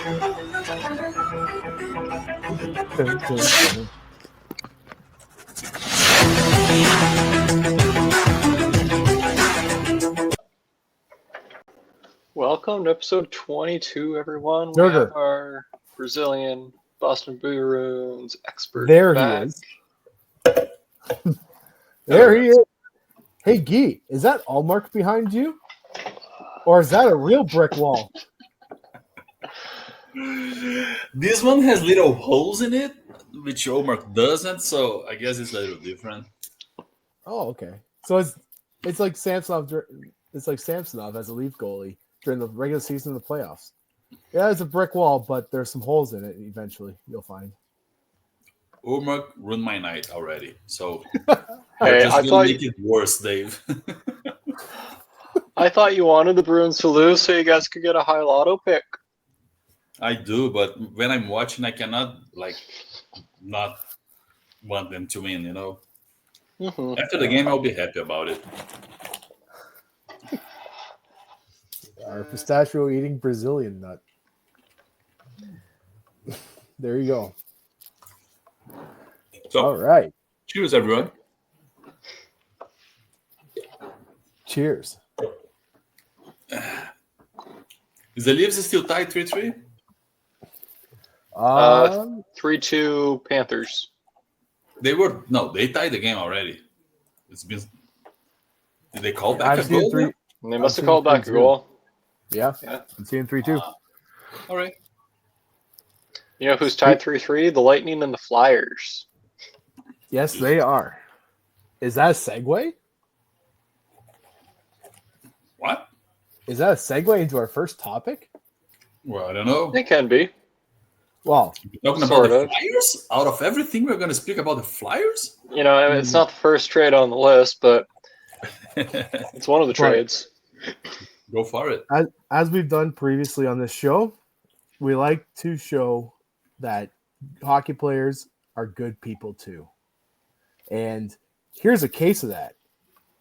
Welcome to episode 22, everyone. We Sugar. have our Brazilian Boston Bruins expert There back. he is. There he is. Hey, Guy, is that Allmark behind you? Or is that a real brick wall? This one has little holes in it, which Omar doesn't, so I guess it's a little different. Oh, okay. So it's like Samsonov. It's like Samsonov as a Leaf goalie during the regular season and the playoffs. Yeah, it's a brick wall, but there's some holes in it. Eventually, you'll find. Omar ruined my night already, so Hey, just gonna make it worse, Dave. I thought you wanted the Bruins to lose so you guys could get a high lotto pick. I do, but when I'm watching, I cannot not want them to win. You know. Mm-hmm. After the game, I'll be happy about it. Our pistachio eating Brazilian nut. There you go. So, all right. Cheers, everyone. Cheers. Is the Leafs still tied 3-3? 3-2 Panthers. They tied the game already. It's been. Did they call back a goal? They must have called back a goal. Yeah. I'm seeing 3-2. All right. You know who's tied 3-3? The Lightning and the Flyers. Yes, they are. Is that a segue? What? Is that a segue into our first topic? Well, I don't know. It can be. Well, talking about the Flyers? Out of everything, we're going to speak about the Flyers? You know, it's not the first trade on the list, but it's one of the trades. Go for it. As we've done previously on this show, we like to show that hockey players are good people too. And here's a case of that.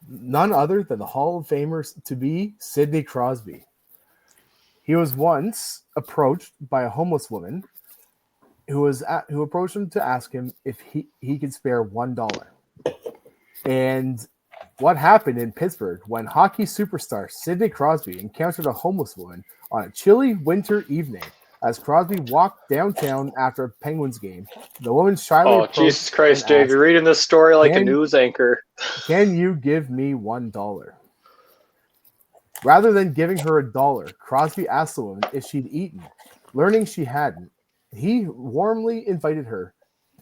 None other than the Hall of Famer to be Sidney Crosby. He was once approached by a homeless woman who approached him to ask him if he could spare $1. And what happened in Pittsburgh when hockey superstar Sidney Crosby encountered a homeless woman on a chilly winter evening? As Crosby walked downtown after a Penguins game, the woman shyly approached. Oh, Jesus Christ, Dave! You're reading this story like a news anchor. Can you give me $1? Rather than giving her $1, Crosby asked the woman if she'd eaten. Learning she hadn't, he warmly invited her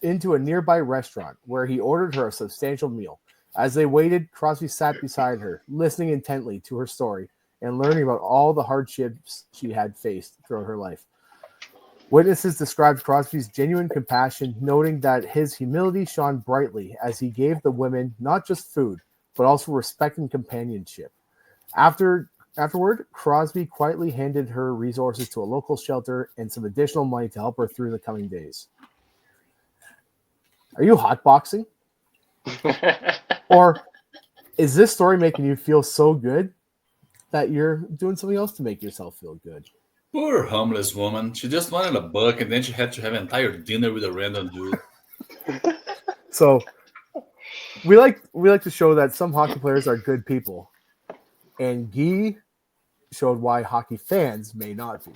into a nearby restaurant where he ordered her a substantial meal. As they waited, Crosby sat beside her, listening intently to her story and learning about all the hardships she had faced throughout her life. Witnesses described Crosby's genuine compassion, noting that his humility shone brightly as he gave the women not just food, but also respect and companionship. Afterward, Crosby quietly handed her resources to a local shelter and some additional money to help her through the coming days. Are you hotboxing? Or is this story making you feel so good that you're doing something else to make yourself feel good? Poor homeless woman. She just wanted $1 and then she had to have an entire dinner with a random dude. So we like to show that some hockey players are good people. And Guy showed why hockey fans may not be.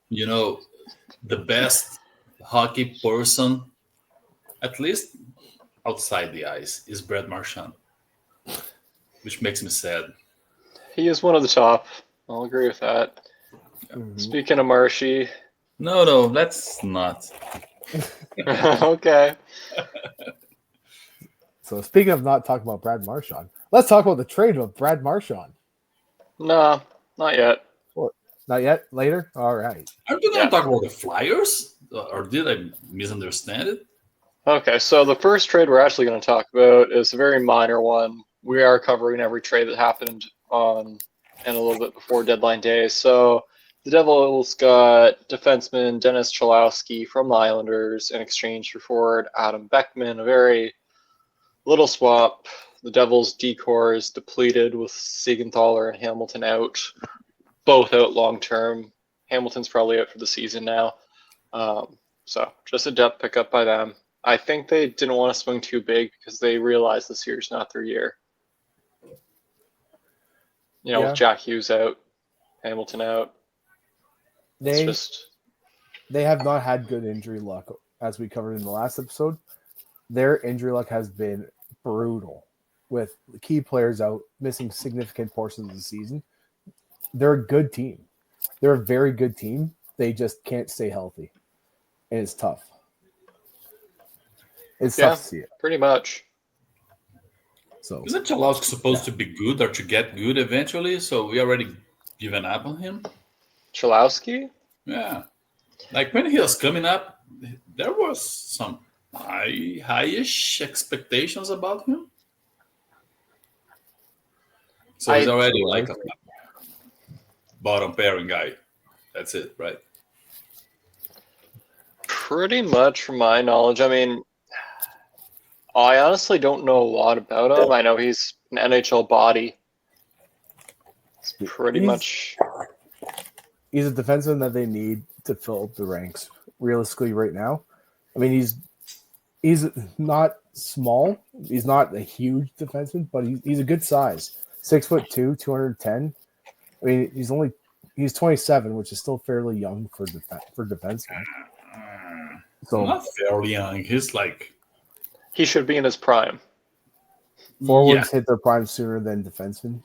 You know, the best hockey person, at least outside the ice, is Brad Marchand, which makes me sad. He is one of the top. I'll agree with that. Mm-hmm. Speaking of Marshy. No, let's not. Okay. So speaking of not talking about Brad Marchand, let's talk about the trade of Brad Marchand. No, not yet. What? Not yet? Later? All right. Aren't you going to talk about the Flyers? Or did I misunderstand it? Okay, so the first trade we're actually going to talk about is a very minor one. We are covering every trade that happened on and a little bit before deadline day. So the Devils got defenseman Dennis Cholowski from the Islanders in exchange for forward Adam Beckman, a very little swap. The Devils' decor is depleted with Siegenthaler and Hamilton out, both out long term. Hamilton's probably out for the season now. So just a depth pickup by them. I think they didn't want to swing too big because they realized this year's not their year. Yeah. With Jack Hughes out, Hamilton out. They have not had good injury luck, as we covered in the last episode. Their injury luck has been brutal, with key players out, missing significant portions of the season. They're a good team. They're a very good team. They just can't stay healthy. And it's tough. It's tough to see it. Pretty much. So isn't Chalowski supposed to be good or to get good eventually? So we already given up on him? Chalowski? Yeah. Like when he was coming up, there was some high-ish expectations about him. So he's already like a bottom pairing guy. That's it, right? Pretty much from my knowledge. I mean, I honestly don't know a lot about him. I know he's an NHL body. He's a defenseman that they need to fill up the ranks realistically right now. I mean, he's not small. He's not a huge defenseman, but he's a good size. 6'2", 210. I mean, he's 27, which is still fairly young for defenseman. So not fairly young. He's like he should be in his prime. Forwards hit their prime sooner than defensemen,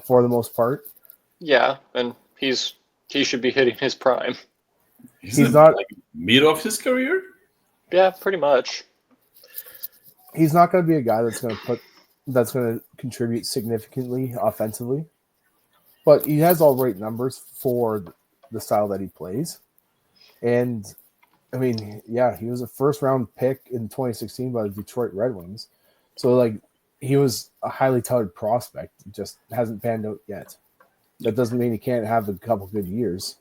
for the most part. Yeah, and he should be hitting his prime. He's not like mid of his career. Yeah, pretty much. He's not going to be a guy that's going to contribute significantly offensively, but he has all right numbers for the style that he plays. And I mean, yeah, he was a first-round pick in 2016 by the Detroit Red Wings. So, like, he was a highly touted prospect. Just hasn't panned out yet. That doesn't mean he can't have a couple good years.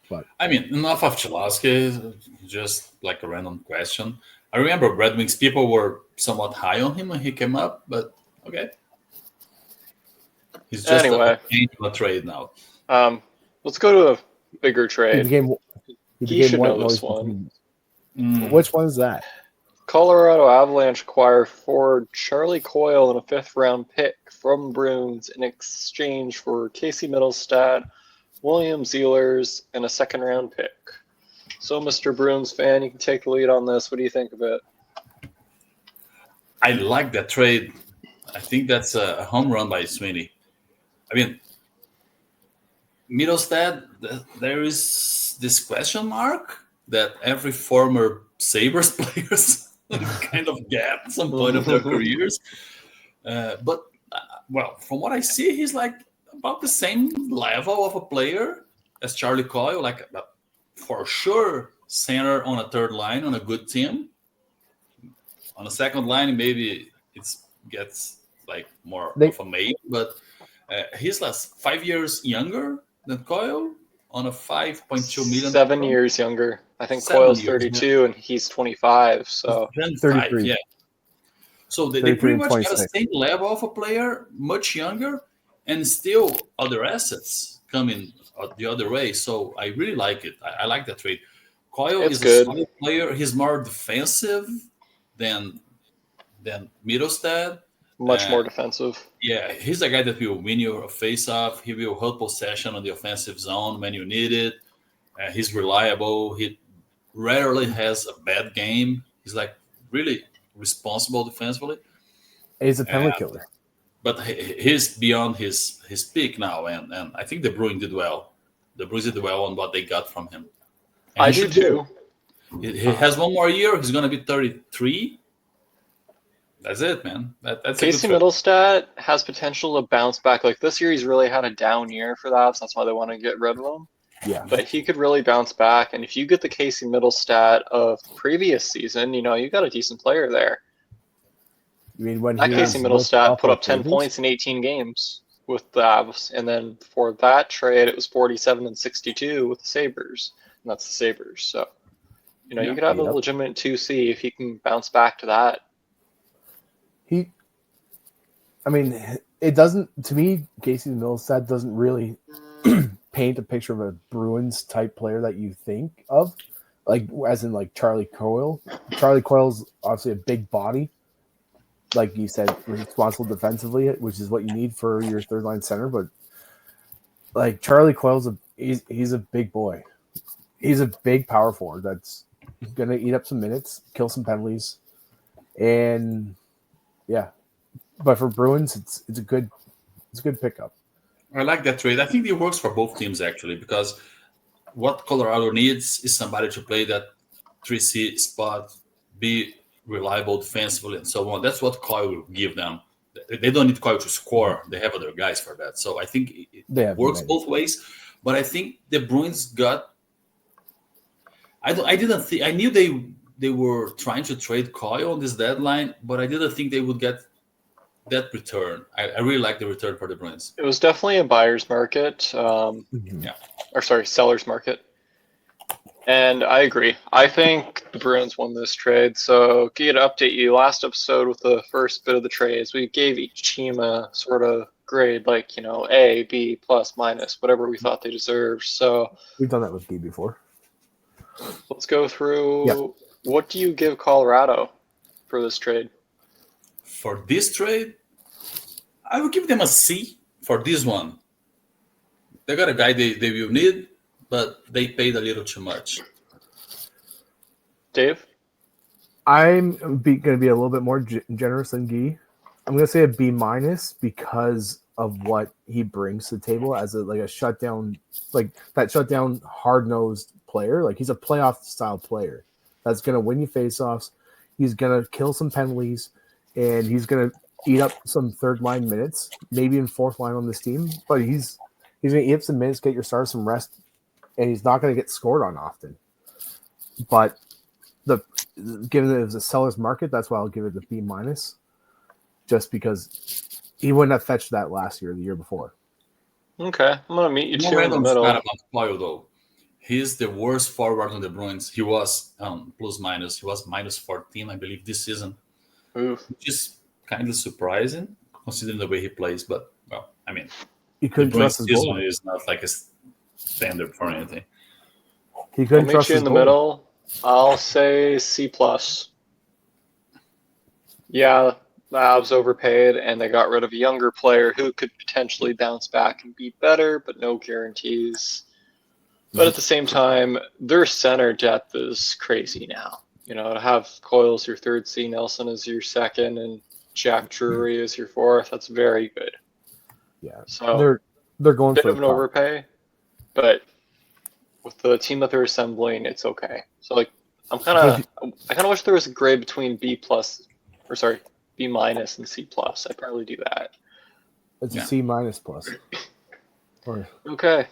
But I mean, enough of Chalowski. Just like a random question. I remember Red Wings people were somewhat high on him when he came up, but okay. He's just a trade now. Let's go to a bigger trade. He should know this one. Which one is that? Colorado Avalanche acquire forward Charlie Coyle and a 5th-round pick from Bruins in exchange for Casey Mittelstadt, William Zealers, and a 2nd-round pick. So, Mr. Bruins fan, you can take the lead on this. What do you think of it? I like that trade. I think that's a home run by Sweeney. I mean, Mittelstadt, there is this question mark that every former Sabres players kind of get at some point of their careers. But from what I see, he's like about the same level of a player as Charlie Coyle, like for sure center on a 3rd line on a good team. On a 2nd line, maybe it gets like more of a mate, but he's like 5 years younger than Coyle on a $5.2 million. 7 years younger. I think Coyle's 32 and he's 25. So 33. Yeah. So they pretty much got the same level of a player, much younger, and still other assets coming the other way. So I really like it. I like that trade. Coyle is a solid player. He's more defensive than Mittelstadt. Much more defensive. Yeah, he's a guy that will win you a face-off. He will hold possession on the offensive zone when you need it. He's reliable. He rarely has a bad game. He's like really responsible defensively. He's a penalty killer. But he's beyond his peak now, and I think the Bruins did well. The Bruins did well on what they got from him. And I do too. He has one more year. He's going to be 33. That's it, man. That's Casey Mittelstadt has potential to bounce back. Like this year, he's really had a down year for that, so that's why they want to get rid of him. Yeah. But he could really bounce back, and if you get the Casey Mittelstadt of the previous season, you got a decent player there. You mean when Casey Mittelstadt put up 10 points in 18 games with the Avs, and then for that trade, it was 47 and 62 with the Sabres, and that's the Sabres. So, you could have a legitimate 2C if he can bounce back to that. It doesn't, to me, Casey Mittelstadt doesn't really paint a picture of a Bruins type player that you think of, like as in like Charlie Coyle. Charlie Coyle's obviously a big body, like you said, responsible defensively, which is what you need for your third line center. But like Charlie Coyle's he's a big boy. He's a big power forward that's gonna eat up some minutes, kill some penalties, and yeah. But for Bruins, it's a good pickup. I like that trade. I think it works for both teams actually, because what Colorado needs is somebody to play that 3C spot, be reliable defensively, and so on. That's what Coyle will give them. They don't need Coyle to score. They have other guys for that. So I think it works both ways. But I think the Bruins got. I didn't think. I knew they were trying to trade Coyle on this deadline, but I didn't think they would get that return. I really like the return for the Bruins. It was definitely a buyer's market. Or sorry, seller's market. And I agree. I think the Bruins won this trade. So, to update you, last episode with the first bit of the trades, we gave each team a sort of grade, like, A, B, plus, minus, whatever we thought they deserved. So, we've done that with D before. Let's go through. Yep. What do you give Colorado for this trade? For this trade, I would give them a C for this one. They got a guy they will need, but they paid a little too much. Dave? I'm going to be a little bit more generous than Guy. I'm going to say a B minus because of what he brings to the table as a shutdown, like that shutdown hard-nosed player. Like he's a playoff style player that's going to win you faceoffs. He's going to kill some penalties, and he's going to eat up some third line minutes, maybe in fourth line on this team. But he's going to eat up some minutes, get your stars some rest, and he's not going to get scored on often. But given that it was a seller's market, that's why I'll give it the B minus, just because he wouldn't have fetched that last year or the year before. Okay, I'm going to meet you two in the middle. About Coyle, though. He's the worst forward on the Bruins. He was plus minus. He was minus 14, I believe, this season. Oof. Which is kind of surprising considering the way he plays. But, well, I mean, he couldn't trust his goal. Is not like a standard for anything. He couldn't I'll meet you in the middle. I'll say C plus. Yeah, the Avs overpaid, and they got rid of a younger player who could potentially bounce back and be better, but no guarantees. But at the same time, their center depth is crazy now. To have Coyle as your third C, Nelson as your second, and Jack Drury as your fourth, that's very good. Yeah, so they're going bit for of an overpay, but with the team that they're assembling, it's okay. So I kind of wish there was a grade between B minus and C plus. I'd probably do that. It's a C minus plus. Okay.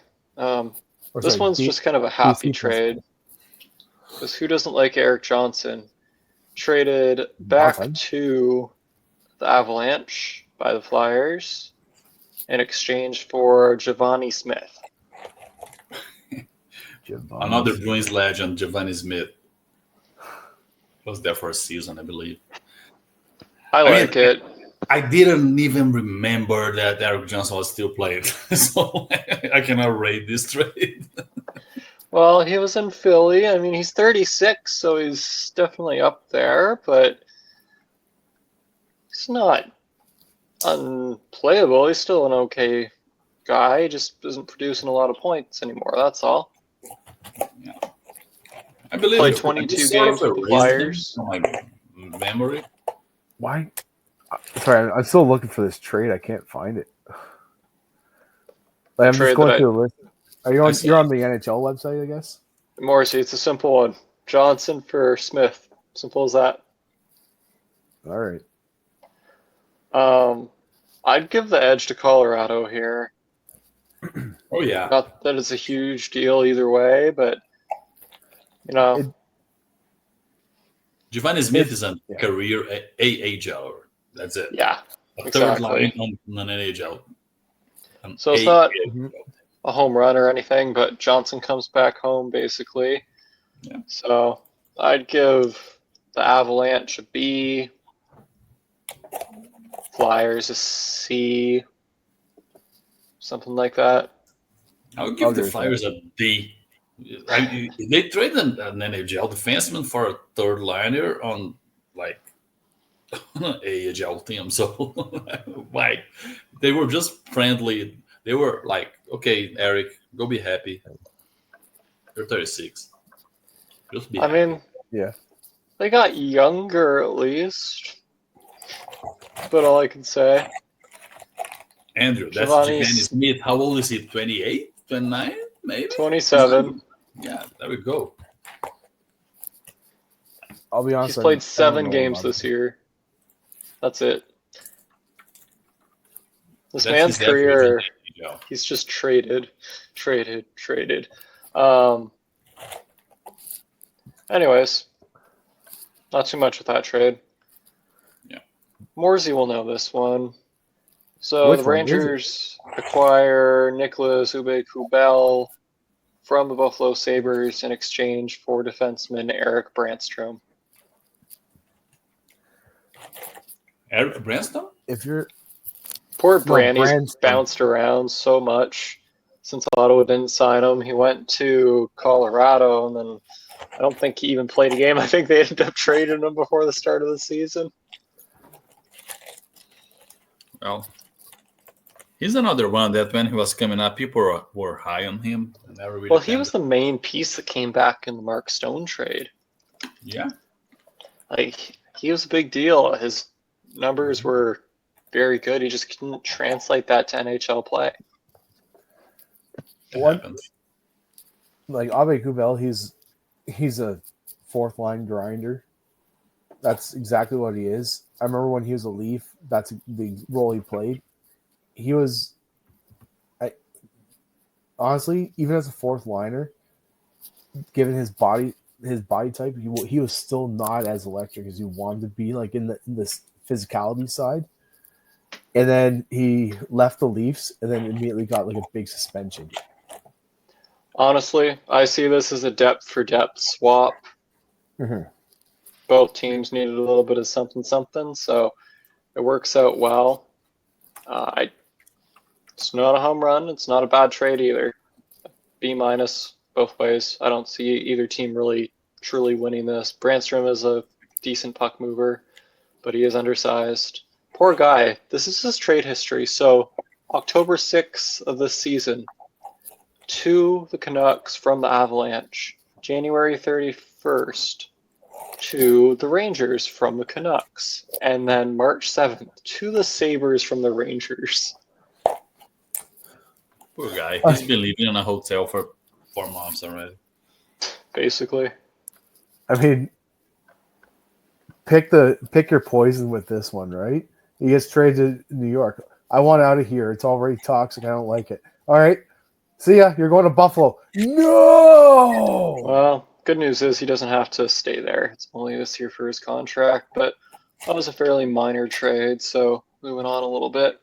This one's just kind of a happy trade. Because who doesn't like Eric Johnson? Traded back to the Avalanche by the Flyers in exchange for Giovanni Smith. Another Bruins legend, Giovanni Smith. Was there for a season, I believe. I like it. I didn't even remember that Eric Johnson was still playing, so I cannot rate this trade. Well, he was in Philly. I mean, he's 36, so he's definitely up there, but he's not unplayable. He's still an okay guy. He just isn't producing a lot of points anymore. That's all. Yeah. I believe played 22 games with the Flyers. My memory. Why? Sorry, I'm still looking for this trade. I can't find it. I'm just going through the list. You're on the NHL website, I guess? Morrissey, it's a simple one. Johnson for Smith. Simple as that. All right. I'd give the edge to Colorado here. Oh, yeah. Not that it's a huge deal either way, but, Giovanni Smith is a career AHL. That's it. Yeah, Third line on an NHL. So it's not a home run or anything, but Johnson comes back home basically. Yeah. So I'd give the Avalanche a B, Flyers a C, something like that. I'll give the agree with Flyers a D. They traded an NHL defenseman for a third liner on like AHL team. So like they were just friendly. They were like, okay, Eric, go be happy. You're 36. Just be I happy. mean, Yeah. they got younger at least. But all I can say. Andrew, that's Giovanni Giovanni Smith. How old is he? 28? 29? Maybe? 27. Yeah, there we go. I'll be honest. He's played I don't 7 know games about this him. year. That's it. This That's man's his average in career, the NHL. he's just traded. Um, anyways, not too much with that trade. Yeah. Morsey will know this one. So Which the one is it? Rangers acquire Nicholas Ube-Kubel from the Buffalo Sabres in exchange for defenseman Eric Brandstrom. Eric Branston? If you're Poor No, Brandy's Brandstrom. bounced around so much since Ottawa didn't sign him. He went to Colorado, and then I don't think he even played a game. I think they ended up trading him before the start of the season. Well, he's another one that when he was coming up, people were high on him. And never really Well, he was panned the main piece that came back in the Mark Stone trade. it. Yeah. Like, he was a big deal. His numbers were very good. He just couldn't translate that to NHL play. It One- happens. like Abe Kubel, he's a fourth line grinder. That's exactly what he is. I remember when he was a Leaf, that's the role he played. He was, honestly, even as a fourth liner, given his body type, he was still not as electric as he wanted to be, like in this physicality side. And then he left the Leafs, and then immediately got like a big suspension. Honestly, I see this as a depth for depth swap. Mhm. Both teams needed a little bit of something, so it works out well. It's not a home run. It's not a bad trade either. B- both ways. I don't see either team really truly winning this. Brandstrom is a decent puck mover, but he is undersized. Poor guy. This is his trade history. So October 6th of this season, to the Canucks from the Avalanche. January 31st, to the Rangers from the Canucks. And then March 7th, to the Sabres from the Rangers. Poor guy. He's been living in a hotel for 4 months already. Basically. I mean, pick your poison with this one, right? He gets traded to New York. I want out of here. It's already toxic. I don't like it. All right. See ya. You're going to Buffalo. No. Well, good news is he doesn't have to stay there. It's only this year for his contract, but that was a fairly minor trade, so moving on a little bit.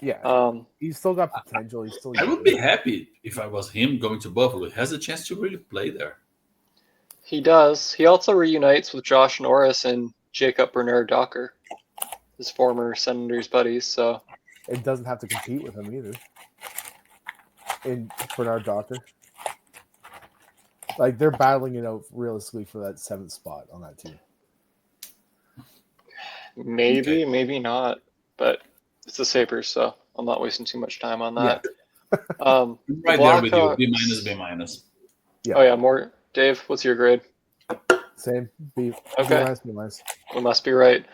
Yeah. He's still got potential. He's still I young. would be happy if I was him going to Buffalo. He has a chance to really play there. He does. He also reunites with Josh Norris and Jacob Bernard Docker, his former Senators buddies, so It doesn't have to compete with him either. In Bernard Docker. Like, they're battling it out realistically for that 7th spot on that team. maybe, maybe not, but it's the Sabres, so I'm not wasting too much time on that. I'm right there with you. B-, B-. Yeah. Oh yeah, more. Dave, what's your grade? Same. B. Okay. B-. We must be right.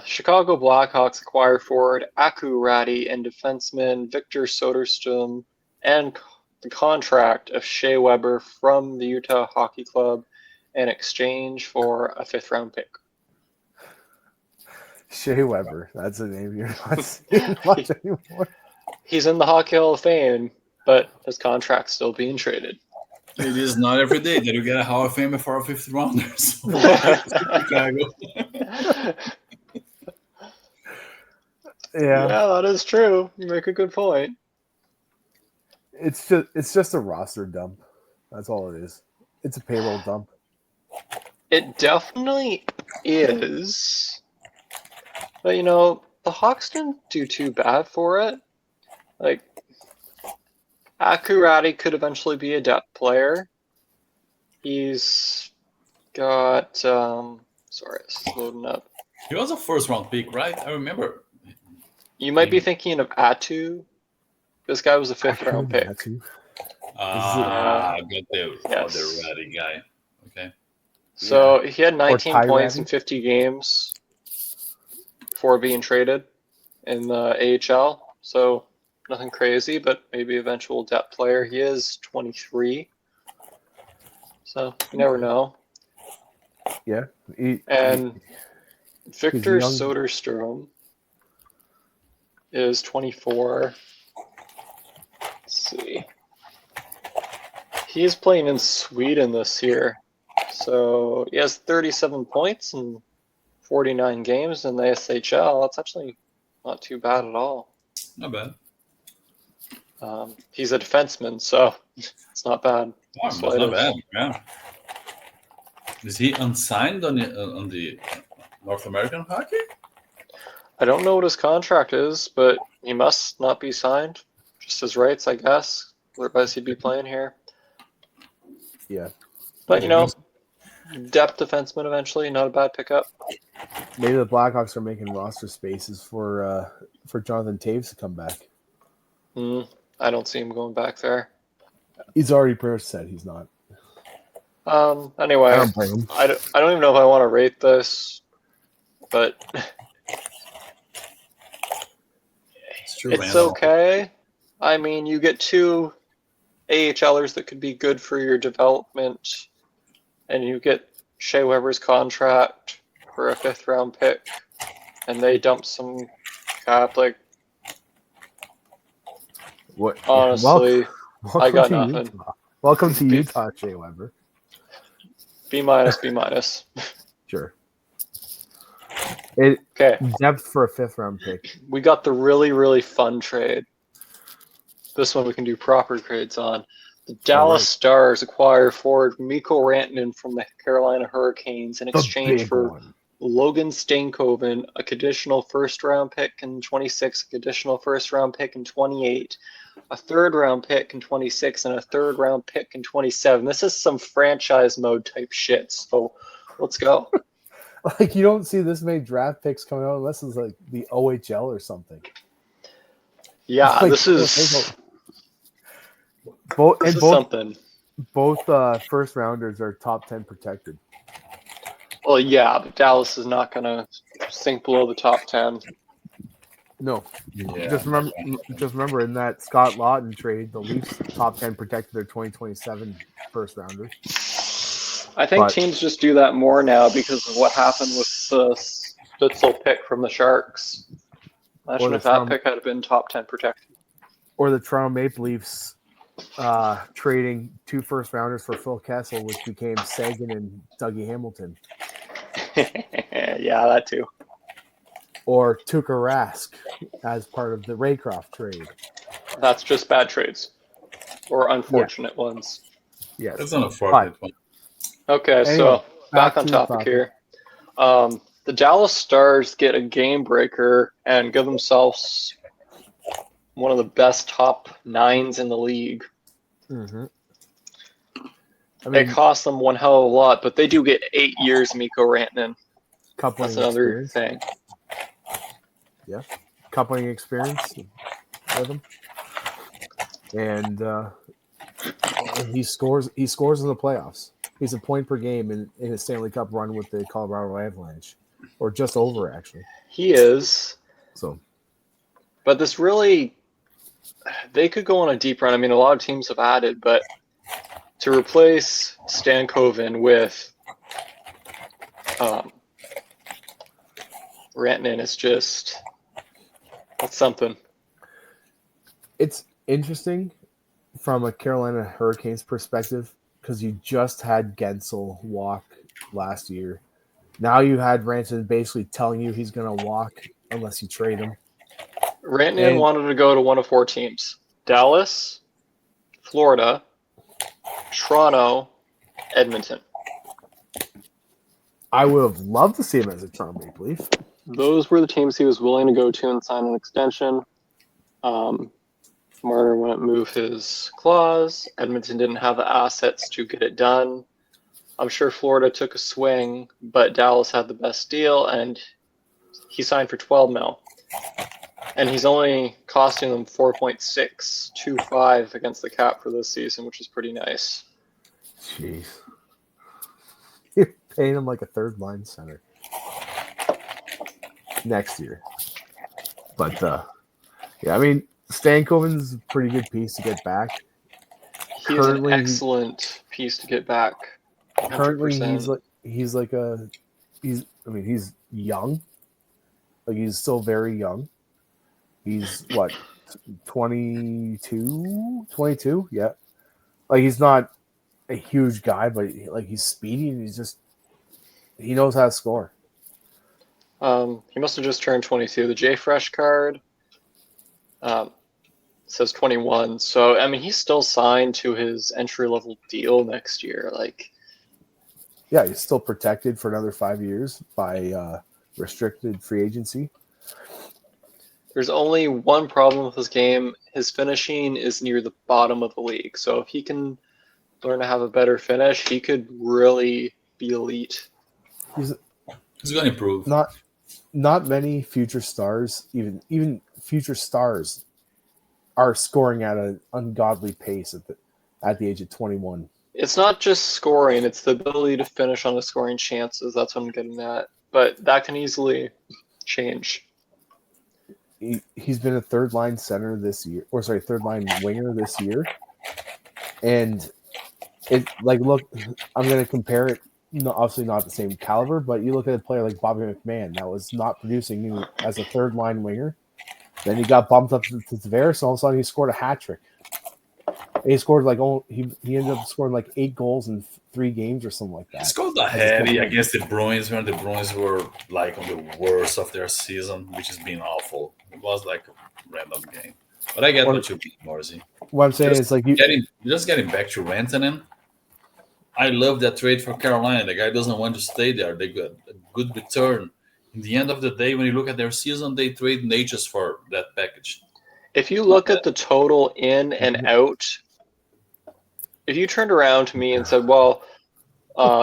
Chicago Blackhawks acquire forward Aku Ratti and defenseman Victor Soderstrom and the contract of Shea Weber from the Utah Hockey Club in exchange for a 5th-round pick. Shea Weber. That's a name you're not seeing much anymore. He's in the Hockey Hall of Fame, but his contract's still being traded. It is not every day that you get a Hall of Famer for a 5th rounder. So Chicago. Yeah. Yeah, that is true. You make a good point. It's just a roster dump. That's all it is. It's a payroll dump. It definitely is. But, you know, the Hawks didn't do too bad for it. Like, Akurati could eventually be a depth player. He's got sorry, it's loading up. He was a first round pick, right? I remember. You might be thinking of Atu. This guy was a fifth round pick. I got the Yes. other ready guy. Okay. So he had 19 Ty points Ratty. in 50 games before being traded in the AHL. So nothing crazy, but maybe eventual depth player. He is 23. So you never know. Yeah. And Victor young. Soderstrom is 24. Let's see. He's playing in Sweden this year. So he has 37 points in 49 games in the SHL. That's actually not too bad at all. Not bad. He's a defenseman, so it's not bad. Oh, that's not bad. Yeah. Is he unsigned on the North American hockey? I don't know what his contract is, but he must not be signed. Just his rights, I guess. Otherwise, he'd be playing here. Yeah. But, you know, depth defenseman eventually, not a bad pickup. Maybe the Blackhawks are making roster spaces for Jonathan Taves to come back. I don't see him going back there. He's already pretty much said he's not. Anyway, I don't blame him. I don't even know if I want to rate this, but it's okay. I mean, you get two AHLers that could be good for your development, and you get Shea Weber's contract for a fifth round pick, and they dump some cap. Like, What? honestly, I got nothing. Utah. Welcome to Utah, Shea Weber. B minus, B minus. Sure. Okay. Depth for a fifth round pick. We got the really, really fun trade. This one we can do proper grades on. The Dallas Stars acquire forward Mikko Rantanen from the Carolina Hurricanes in exchange for Logan Stankoven, a conditional first-round pick in 26, a conditional first-round pick in 28, a third-round pick in 26, and a third-round pick in 27. This is some franchise mode type shit, so let's go. Like, you don't see this many draft picks coming out unless it's like the OHL or something. Yeah, like, this is something. Both first rounders are top 10 protected. Well, yeah, but Dallas is not going to sink below the top 10. No. Yeah, just remember in that Scott Lawton trade, the Leafs top 10 protected their 2027 first rounders. I think teams just do that more now because of what happened with the Stützle pick from the Sharks. Imagine if that pick had been top 10 protected. Or the Toronto Maple Leafs trading 2 first rounders for Phil Kessel, which became Sagan and Dougie Hamilton. Yeah, that too. Or Tuukka Rask as part of the Raycroft trade. That's just bad trades. Or unfortunate ones. Yes. That's an unfortunate one. Okay, anyway, so back on topic here. The Dallas Stars get a game breaker and give themselves one of the best top 9s in the league. Mm-hmm. It costs them one hell of a lot, but they do get 8 years Mikko Rantanen. That's another thing. Yeah, coupling experience with him, and he scores. He scores in the playoffs. He's a point per game in a Stanley Cup run with the Colorado Avalanche, or just over actually. He is. So, but this really, they could go on a deep run. I mean, a lot of teams have added, but to replace Stankoven with Rantanen is just, that's something. It's interesting from a Carolina Hurricanes perspective because you just had Gensel walk last year. Now you had Rantanen basically telling you he's going to walk unless you trade him. Rantanen wanted to go to one of 4 teams: Dallas, Florida, Toronto, Edmonton. I would have loved to see him as a Toronto Maple Leaf. Those were the teams he was willing to go to and sign an extension. Marner wouldn't move his clause. Edmonton didn't have the assets to get it done. I'm sure Florida took a swing, but Dallas had the best deal, and he signed for 12 mil. And he's only costing them 4.625 against the cap for this season, which is pretty nice. Jeez. You're paying him like a third line center next year. But yeah, I mean, Stankoven's a pretty good piece to get back. He's an excellent piece to get back. 100%. Currently, he's young. Like, he's still very young. He's what, 22? Yeah. Like, he's not a huge guy, but like, he's speedy and he knows how to score. He must have just turned 22. The J Fresh card says 21. So, I mean, he's still signed to his entry-level deal next year. Like, yeah, he's still protected for another 5 years by restricted free agency. There's only one problem with his game. His finishing is near the bottom of the league. So if he can learn to have a better finish, he could really be elite. He's going to improve. Not many future stars, even future stars, are scoring at an ungodly pace at the age of 21. It's not just scoring; it's the ability to finish on the scoring chances. That's what I'm getting at. But that can easily change. He's been a third line center this year, third line winger this year, and look, I'm going to compare it. No, obviously not the same caliber, but you look at a player like Bobby McMahon that was not producing as a third line winger. Then he got bumped up to Tavares, and all of a sudden he scored a hat trick. He scored he ended up scoring like 8 goals in 3 games or something like that. He scored ahead against the Bruins when the Bruins were like on the worst of their season, which has been awful. It was like a random game. But I get what you mean, Morrissey. What I'm saying is like getting back to Rantanen. I love that trade for Carolina. The guy doesn't want to stay there. They got a good return. In the end of the day, when you look at their season, they trade Natchez for that package. If you look at the total in and out, if you turned around to me and said, well,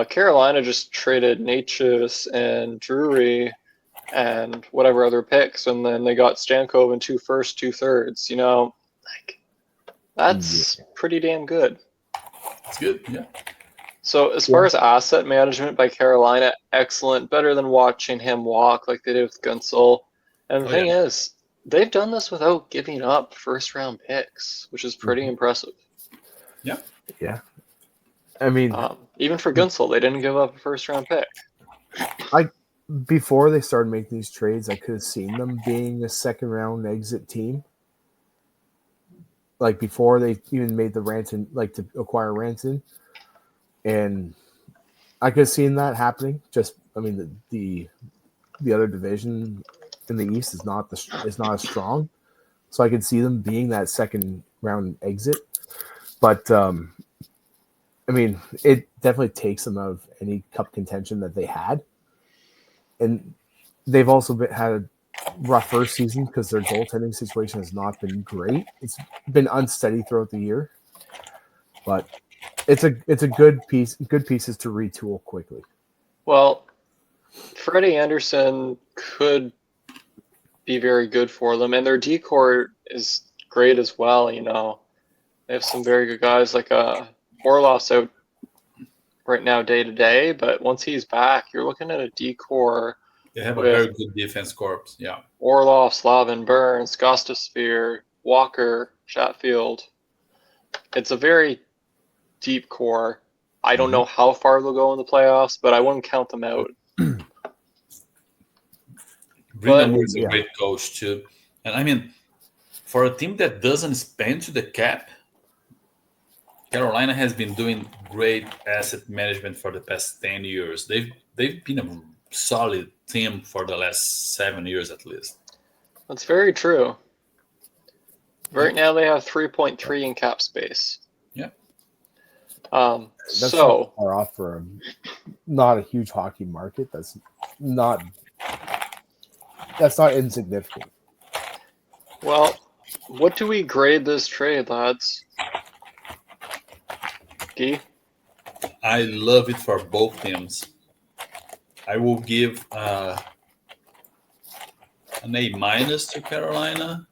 Carolina just traded Natchez and Drury and whatever other picks, and then they got Stankoven 2 firsts, 2 thirds, that's pretty damn good. It's good, yeah. So as far as asset management by Carolina, excellent. Better than watching him walk like they did with Gunsel. And the thing is, they've done this without giving up first-round picks, which is pretty impressive. Yeah. Yeah. I mean, even for Gunsel, they didn't give up a first-round pick. Before they started making these trades, I could have seen them being a second-round exit team. Like, before they even made the Ranson, like, to acquire Ranson. And I could have seen that happening. Just, I mean, the other division in the East is not as strong, so I could see them being that second round exit. But I mean, it definitely takes them out of any cup contention that they had, and they've also had a rough first season because their goaltending situation has not been great. It's been unsteady throughout the year, but it's a good pieces to retool quickly. Well, Freddie Anderson could be very good for them, and their decor is great as well. They have some very good guys like Orlov's out right now day to day, but once he's back, you're looking at a decor. They have a very good defense corps. Yeah, Orlov, Slavin, Burns, Gostosphere, Walker, Chatfield. It's a very deep core. I don't know how far they'll go in the playoffs, but I wouldn't count them out. Brendan is a great coach too, and I mean, for a team that doesn't spend to the cap, Carolina has been doing great asset management for the past 10 years. They've been a solid team for the last 7 years at least. That's very true. Right now they have 3.3 in cap space. Yeah. That's so far off for not a huge hockey market. That's not insignificant. Well, What do we grade this trade, lads? Guy? I love it for both teams. I will give an A minus to Carolina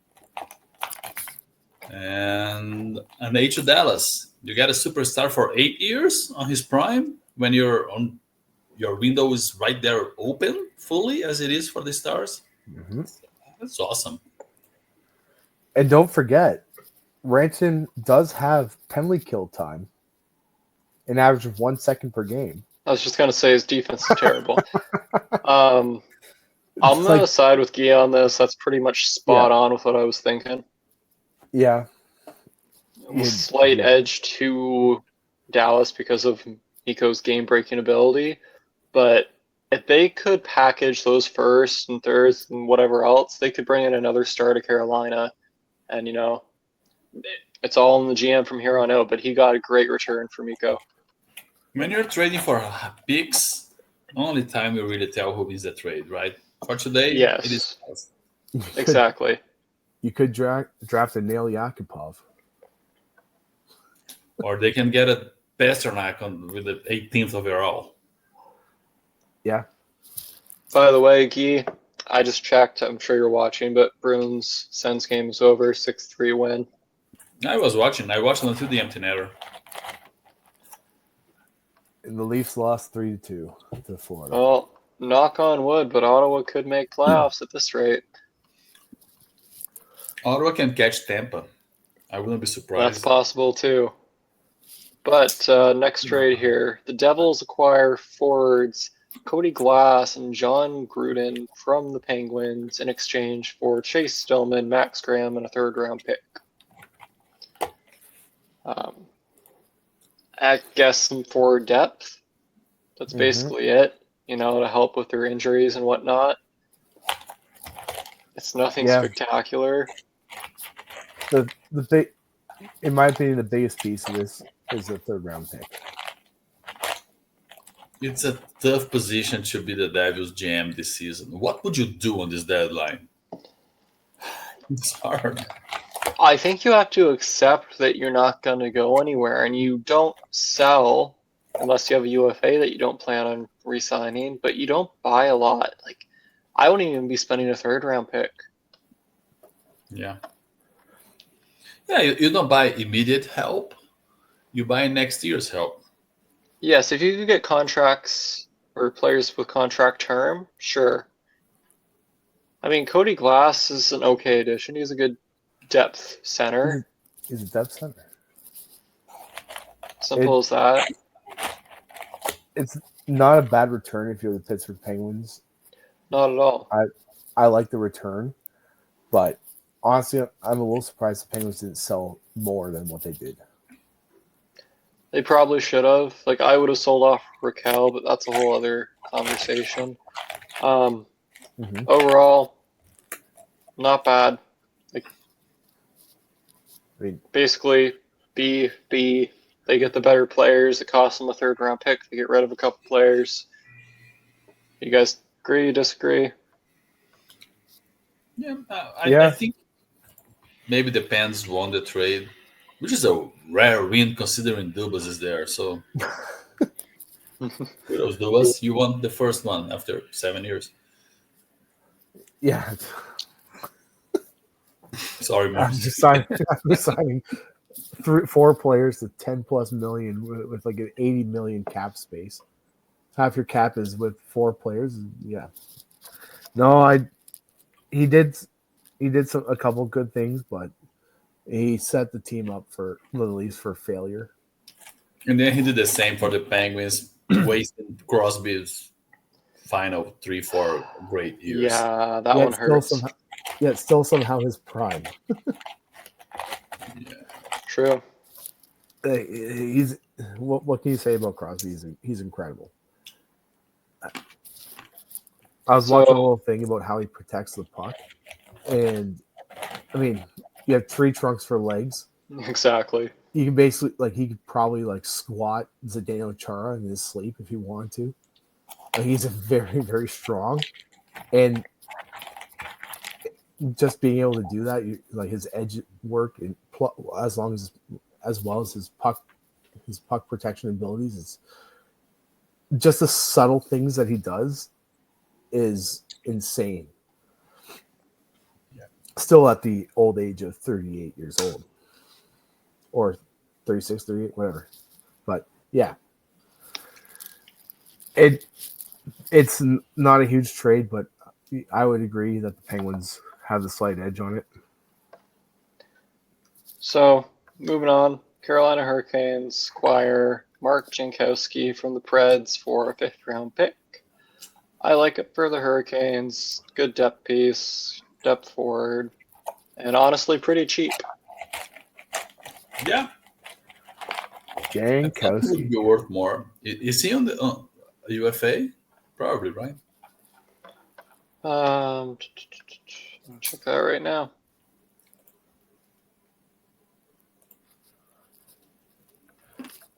and an A to Dallas. You get a superstar for 8 years on his prime when your window is right there open fully as it is for the stars. Mm-hmm. That's awesome. And don't forget, Ranson does have penalty kill time, an average of 1 second per game. I was just gonna say his defense is terrible. I'm It's gonna side with Guy on this. That's pretty much spot on with what I was thinking. Yeah. A slight edge to Dallas because of Nico's game-breaking ability, but if they could package those firsts and thirds and whatever else, they could bring in another star to Carolina, and it's all in the GM from here on out. But he got a great return for Miko. When you're trading for picks, only time you really tell who wins the trade, right? For today, Yes. it is us. Exactly. You could draft a Nail Yakupov. Or they can get a Pasternak with the 18th overall. Yeah. By the way, Guy, I just checked. I'm sure you're watching, but Bruins Sens game is over. 6-3 win. I was watching. I watched until the empty netter. And the Leafs lost 3-2 to Florida. Well, knock on wood, but Ottawa could make playoffs at this rate. Ottawa can catch Tampa. I wouldn't be surprised. That's possible too. But next trade here, the Devils acquire forwards Cody Glass and John Gruden from the Penguins in exchange for Chase Stillman, Max Graham, and a third-round pick. I guess some forward depth. That's basically it. To help with their injuries and whatnot. It's nothing spectacular. The big, in my opinion, the biggest piece of this is the third-round pick. It's a tough position to be the Devils GM this season. What would you do on this deadline? It's hard. I think you have to accept that you're not going to go anywhere, and you don't sell unless you have a UFA that you don't plan on re-signing, but you don't buy a lot. Like, I wouldn't even be spending a third-round pick. Yeah. Yeah, you don't buy immediate help. You buy next year's help. Yes, if you could get contracts or players with contract term, sure. I mean, Cody Glass is an okay addition. He's a good depth center. He's a depth center. Simple as that. It's not a bad return if you're the Pittsburgh Penguins. Not at all. I like the return, but honestly, I'm a little surprised the Penguins didn't sell more than what they did. They probably should have. Like, I would have sold off Raquel, but that's a whole other conversation. Overall, not bad. Like, basically, B. They get the better players. It costs them a third-round pick. They get rid of a couple players. You guys agree, disagree? Yeah, I think maybe the Pens won the trade, which is a rare win considering Dubas is there. So, kudos, Dubas. You won the first one after 7 years. Yeah. Sorry, man. I'm just signing 4 players to $10+ million with like an $80 million cap space. Half your cap is with 4 players. Yeah. No, he did a couple good things, but he set the team up for the Leafs for failure. And then he did the same for the Penguins, wasting Crosby's final 3-4 great years. Yeah, that one hurts. Still somehow his prime. Yeah. True. He's what can you say about Crosby? He's incredible. I was watching a little thing about how he protects the puck, and I mean, you have tree trunks for legs. Exactly. You can basically he could probably squat Zdeno Chara in his sleep if he wanted to. He's a very, very strong, and just being able to do that, like his edge work, and as well as his puck protection abilities, it's just the subtle things that he does is insane. Yeah. Still at the old age of 38 years old, or 36, 38, whatever. But yeah, it's not a huge trade, but I would agree that the Penguins have the slight edge on it. So, moving on, Carolina Hurricanes acquire Mark Jankowski from the Preds for a 5th-round pick. I like it for the Hurricanes. Good depth piece, depth forward, and honestly pretty cheap. Yeah, I thought it would Jankowski. be worth more. Is he on the UFA? Probably, right? I'll check that right now.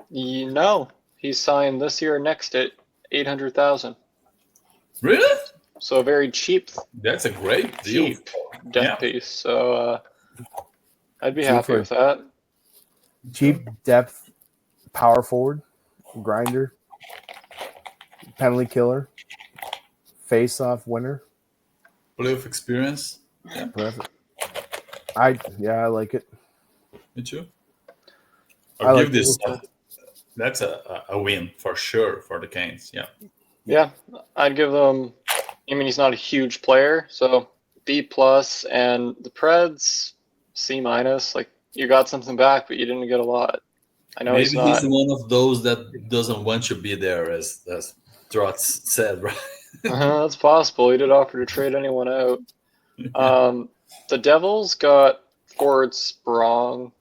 No, he signed this year next at 800,000. Really? So a very cheap That's a great deal. cheap depth piece. So I'd be Cheap happy for- with that. Cheap depth, power forward, grinder, penalty killer, face-off winner. Playoff experience. Yeah, Perfect. I like it. me too. I I'll like give this. it. That's a win for sure for the Canes. Yeah. Yeah, I'd give them. I mean, he's not a huge player, so B plus, and the Preds C minus. Like you got something back, but you didn't get a lot. I know Maybe he's not. he's one of those that doesn't want to be there, as Trotz said, right? That's possible. He did offer to trade anyone out. The Devils got forward Sprong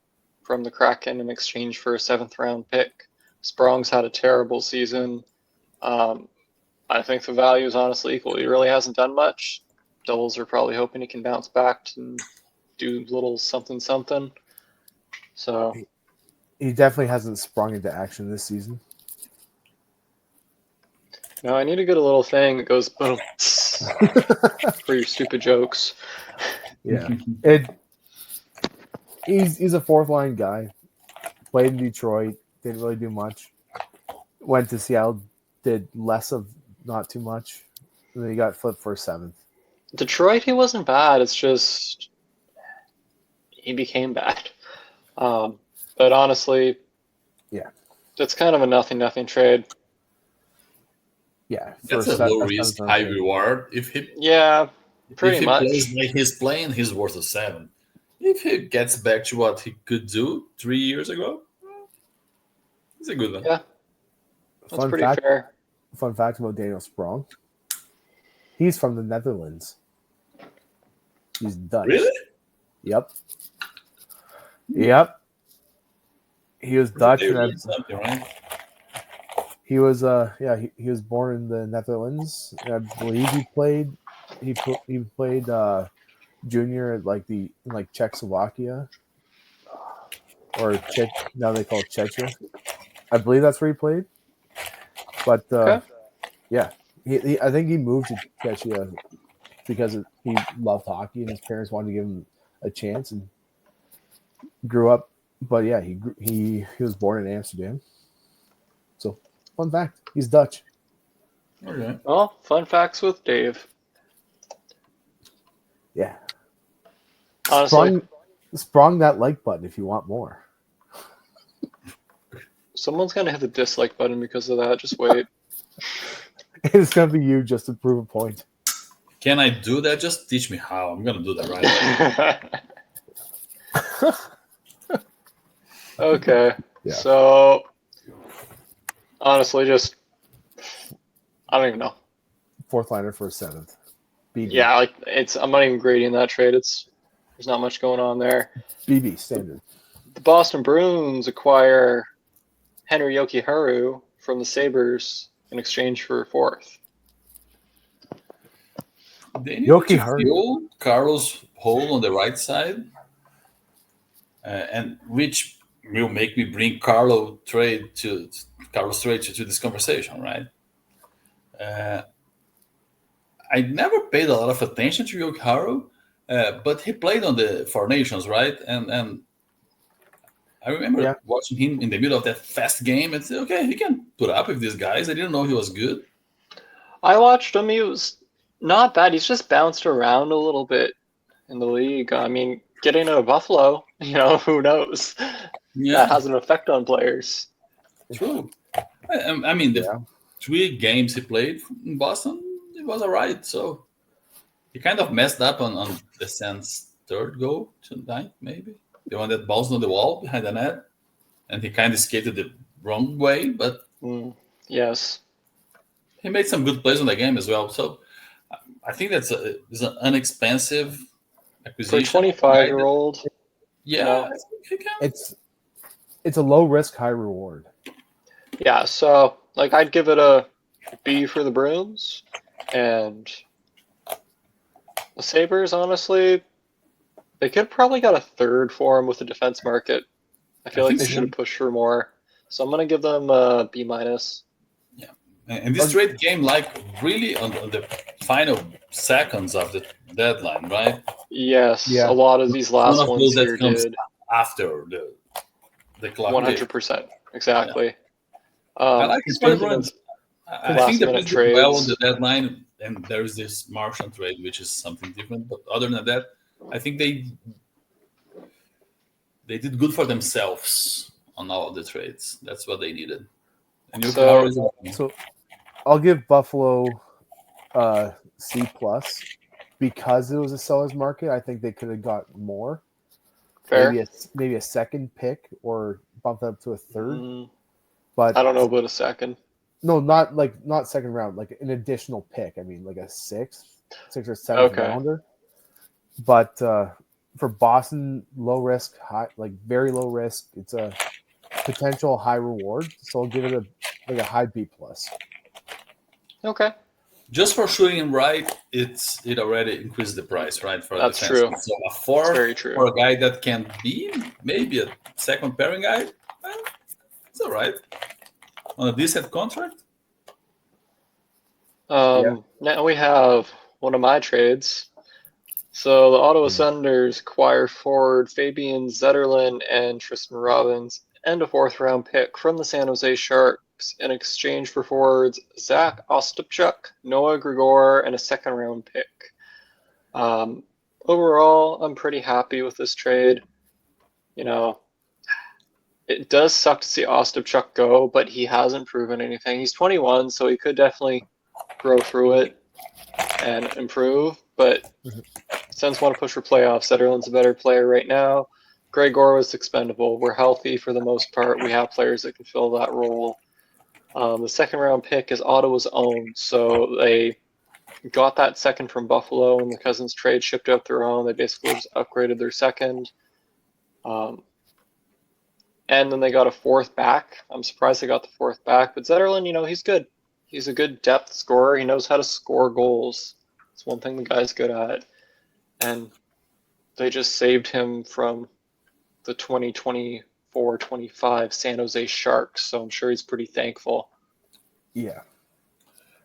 from the Kraken in exchange for a 7th-round pick. Sprong's had a terrible season. I think the value is honestly equal. He really hasn't done much. Devils are probably hoping he can bounce back and do a little something. So He definitely hasn't sprung into action this season. now I need to get a little thing that goes boom for your stupid jokes. Yeah, he's a 4th-line guy. Played in Detroit, didn't really do much. Went to Seattle, did less of not too much. And then he got flipped for a 7th. Detroit, he wasn't bad. It's just he became bad. But honestly, yeah, it's kind of a nothing trade. Yeah, that's a low risk, high reward. Yeah, pretty if he much. plays like he's playing, he's worth a 7. If he gets back to what he could do 3 years ago, it's a good one. Yeah, that's pretty fair. Fun fact about Daniel Sprong: he's from the Netherlands. He's Dutch. Really? Yep. He was Dutch. Right? He was he was born in the Netherlands. I believe he played junior at like Czechoslovakia or Czech, now they call it Czechia. I believe that's where he played. But yeah, I think he moved to Czechia because he loved hockey and his parents wanted to give him a chance and grew up. But yeah, he was born in Amsterdam. So fun fact, he's Dutch. Okay. Well, fun facts with Dave. Yeah. Honestly, sprung that like button if you want more. Someone's gonna hit the dislike button because of that. Just wait. It's gonna be you just to prove a point. Can I do that? Just teach me how. I'm gonna do that right away. Okay. Yeah. So honestly, just I don't even know. 4th-liner for a 7th. BB. Yeah, like I'm not even grading that trade. There's not much going on there. BB standard. The Boston Bruins acquire Henry Yokiharu from the Sabres in exchange for a 4th. They need to fill Carlos' hole on the right side, and which will make me bring Carlos trade to this conversation, right? I never paid a lot of attention to Yokiharu, But he played on the Four Nations, right? And I remember Yeah. watching him in the middle of that fast game and said, okay, he can put up with these guys. I didn't know he was good. I watched him. He was not bad. He's just bounced around a little bit in the league. I mean, getting to Buffalo, who knows? That Yeah, has an effect on players. true. I mean, the Yeah. 3 games he played in Boston, it was all right. So he kind of messed up on the Sens' third goal tonight, maybe. The one that bounced on the wall behind the net. And he kind of skated the wrong way, but Yes. he made some good plays on the game as well. So I think is an inexpensive For a acquisition. Guy that, 25-year-old, yeah, I think he can. It's a low risk, high reward. yeah, so I'd give it a B for the Bruins, and the Sabres, honestly, they could probably got a third for him with the defense market. I I feel like think they so. should have pushed for more. So I'm gonna give them a B minus. Yeah, and this trade came really on the final seconds of the deadline, right? Yes, a Yeah. lot of these It's one last of those ones that here comes did. after the clock. Okay, 100%. yeah, Exactly. I like his Speaking turnaround. of I think last the minute Blues did well on the trades, deadline, and there is this Martian trade, which is something different. But other than that, I think they did good for themselves on all of the trades. That's what they needed. And so So I'll give Buffalo C plus because it was a seller's market. I think they could have got more, fair. maybe a second pick or bumped up to a third. Mm, But I don't know about a second. no, not second round, like an additional pick. I mean, like a sixth or seventh Okay. rounder. But for Boston, low risk, high, like very low risk. It's a potential high reward. So I'll give it a high B plus. Okay. just for shooting him right, it already increased the price, right, for a That's defenseman. true. So a It's fourth very true. for a guy that can be maybe a second pairing guy, well, it's all right on a decent contract. Now we have one of my trades. So the Ottawa Senators acquire forward Fabian Zetterlund and Tristan Robbins and a fourth-round pick from the San Jose Sharks in exchange for forwards Zach Ostapchuk, Noah Gregor, and a second-round pick. Overall, I'm pretty happy with this trade. It does suck to see Ostapchuk go, but he hasn't proven anything. He's 21, so he could definitely grow through it and improve, but Sens want to push for playoffs. Zetterlund's a better player right now. Gregor was expendable. We're healthy for the most part. We have players that can fill that role. The second round pick is Ottawa's own, so they got that second from Buffalo and the Cousins trade, shipped out their own. They basically just upgraded their second. And then they got a fourth back. I'm surprised they got the fourth back, but Zetterlund, he's good. He's a good depth scorer. He knows how to score goals. It's one thing the guy's good at. And they just saved him from the 2024-25 San Jose Sharks, so I'm sure he's pretty thankful. Yeah.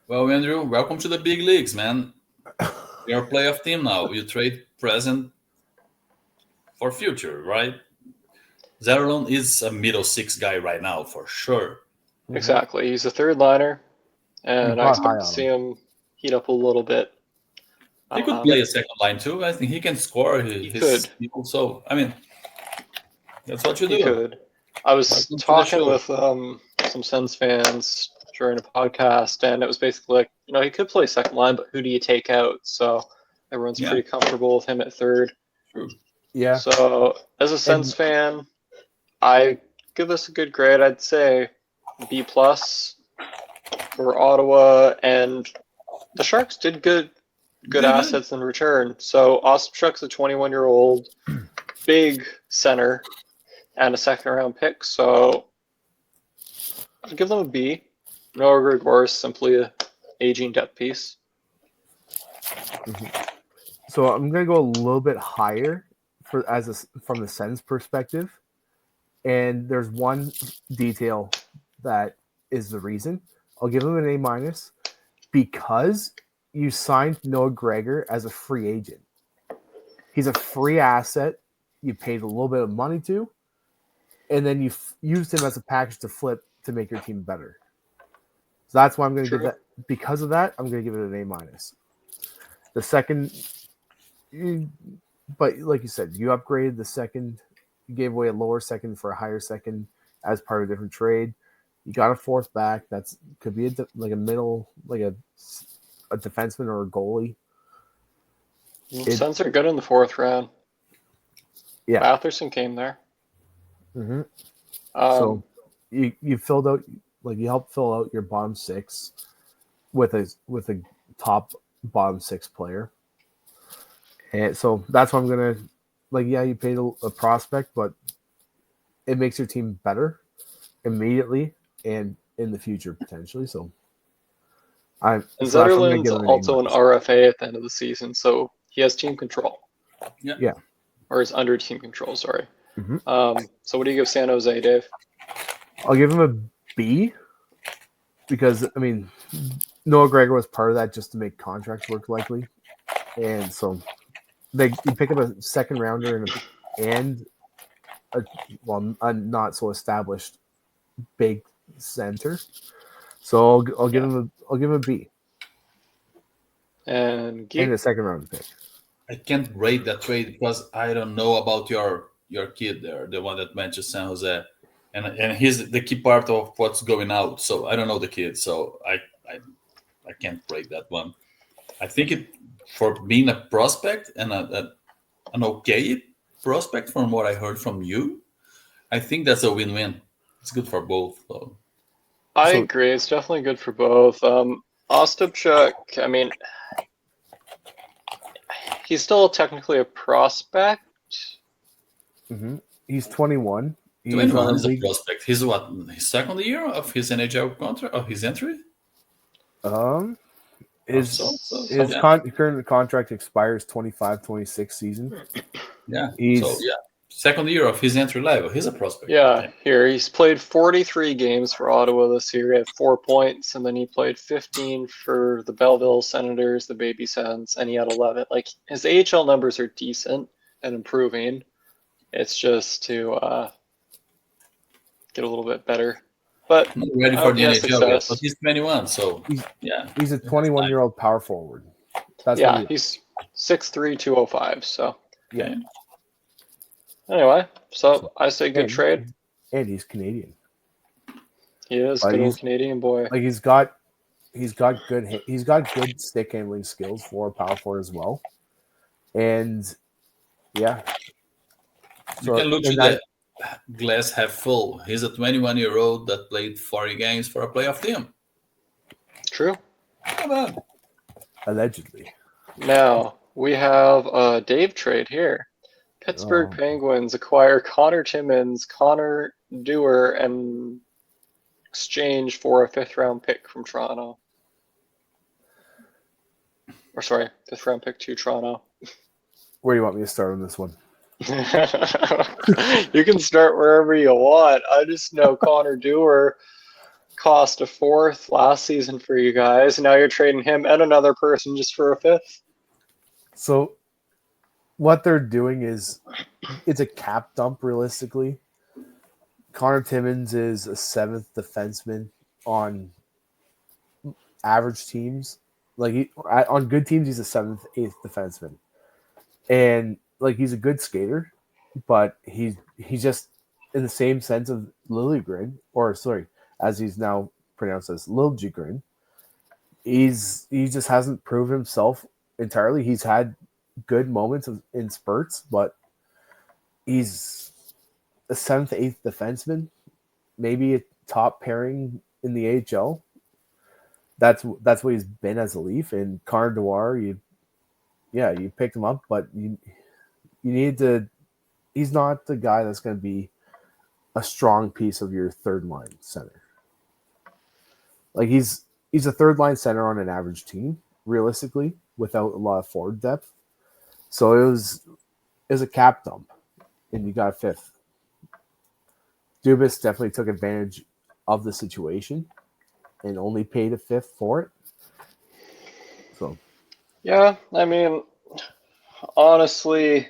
Well, Andrew, welcome to the big leagues, man. You're a playoff team now. You trade present for future, right? Zetterlund is a middle six guy right now, for sure. Exactly. He's a third liner, and I expect to see him heat up a little bit. He could play a second line too. I think he can score his could. people. So, I mean, that's what you do. He could. I was Welcome to the talking show. with some Sens fans during a podcast, and it was basically like, he could play second line, but who do you take out? So everyone's Yeah. pretty comfortable with him at third. True. Yeah. So as a Sens fan, I give this a good grade. I'd say B plus for Ottawa, and the Sharks did good assets in return. So Ostapchuk's a 21-year-old big center and a second round pick. So I'll give them a B. Noah Gregor is simply a aging depth piece. So I'm gonna go a little bit higher from the Sens perspective, and there's one detail that is the reason. I'll give them an A minus because you signed Noah Gregor as a free agent. he's a free asset. You paid a little bit of money to, and then you used him as a package to flip to make your team better. So that's why I'm going to give True. that. Because of that, I'm going to give it an A-. The second, but like you said, you upgraded the second. You gave away a lower second for a higher second as part of a different trade. You got a fourth back. That's could be like a middle, like a defenseman or a goalie. Sens are good in the 4th round. Yeah. Batherson came there. Mm-hmm. Um, So you filled out, like, you helped fill out your bottom 6 with a top bottom 6 player, and so that's what I'm gonna like. Yeah, you paid a prospect, but it makes your team better immediately and in the future potentially. So and so that's what I'm gonna Zetterlund's give it an also an A-. RFA at the end of the season, so he has team control. Yeah. Or is under team control, sorry. Mm-hmm. So what do you give San Jose, Dave? I'll give him a B because, I mean, Noah Gregor was part of that just to make contracts work likely. And so you pick up a second rounder and a not so established big center. So I'll give him a B And and a second round pick. I can't rate that trade because I don't know about your kid there, the one that went to San Jose, and he's the key part of what's going out. So I don't know the kid, so I can't rate that one. I think it for being a prospect and an okay prospect from what I heard from you. I think that's a win-win. It's good for both. So. I agree. It's definitely good for both. Ostapchuk, I mean, he's still technically a prospect. Mm-hmm. He's 21. 21 is a prospect. He's what, his second year of his NHL contract, of his entry? His yeah. Current contract expires 25-26 season. Yeah. Second year of his entry level. He's a prospect. Yeah, here he's played 43 games for Ottawa this year. He had 4 points, and then he played 15 for the Belleville Senators, the Baby Sens, and he had 11. Like, his AHL numbers are decent and improving. It's just to get a little bit better. But not ready for the NHL yet, but he's 21, so he's a 21-year-old power forward. That's he's 6'3", 205. So yeah. Anyway, so I say good trade. And he's Canadian. He is good old Canadian boy. Like he's got good stick handling skills for power forward as well. And yeah. You can look at that glass half full. He's a 21-year-old that played 40 games for a playoff team. True. Come on. Allegedly. Now we have a Dave trade here. Pittsburgh Penguins acquire Connor Timmins, Connor Dewar, and exchange for a 5th-round pick from Toronto. Or sorry, 5th-round pick to Toronto. Where do you want me to start on this one? You can start wherever you want. I just know Connor Dewar cost a 4th last season for you guys. Now you're trading him and another person just for a 5th. So what they're doing is it's a cap dump realistically. Connor Timmins is a 7th defenseman on average teams. Like on good teams, he's a 7th, 8th defenseman. And like he's a good skater, but he's just in the same sense of Liljegren, or sorry, as he's now pronounced as Liljegren. He just hasn't proved himself entirely. He's had good moments in spurts, but he's a 7th, 8th defenseman, maybe a top pairing in the AHL. That's what he's been as a Leaf. And Connor Dewar, you picked him up, but you need to. He's not the guy that's going to be a strong piece of your third line center. Like he's a third line center on an average team, realistically, without a lot of forward depth. So it was a cap dump, and you got a 5th. Dubas definitely took advantage of the situation and only paid a 5th for it. So yeah, I mean, Honestly,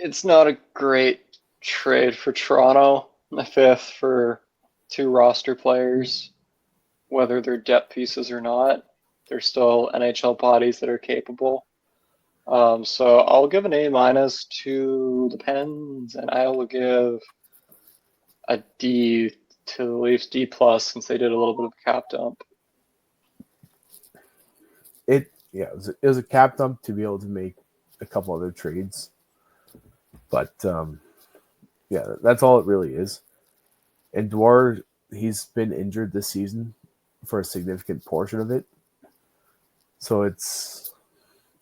it's not a great trade for Toronto. The fifth for two roster players, whether they're depth pieces or not. They're still NHL bodies that are capable. So I'll give an A minus to the Pens, and I will give a D to the Leafs, D plus, since they did a little bit of a cap dump. It was a cap dump to be able to make a couple other trades, but yeah, that's all it really is. And Dwar, he's been injured this season for a significant portion of it, so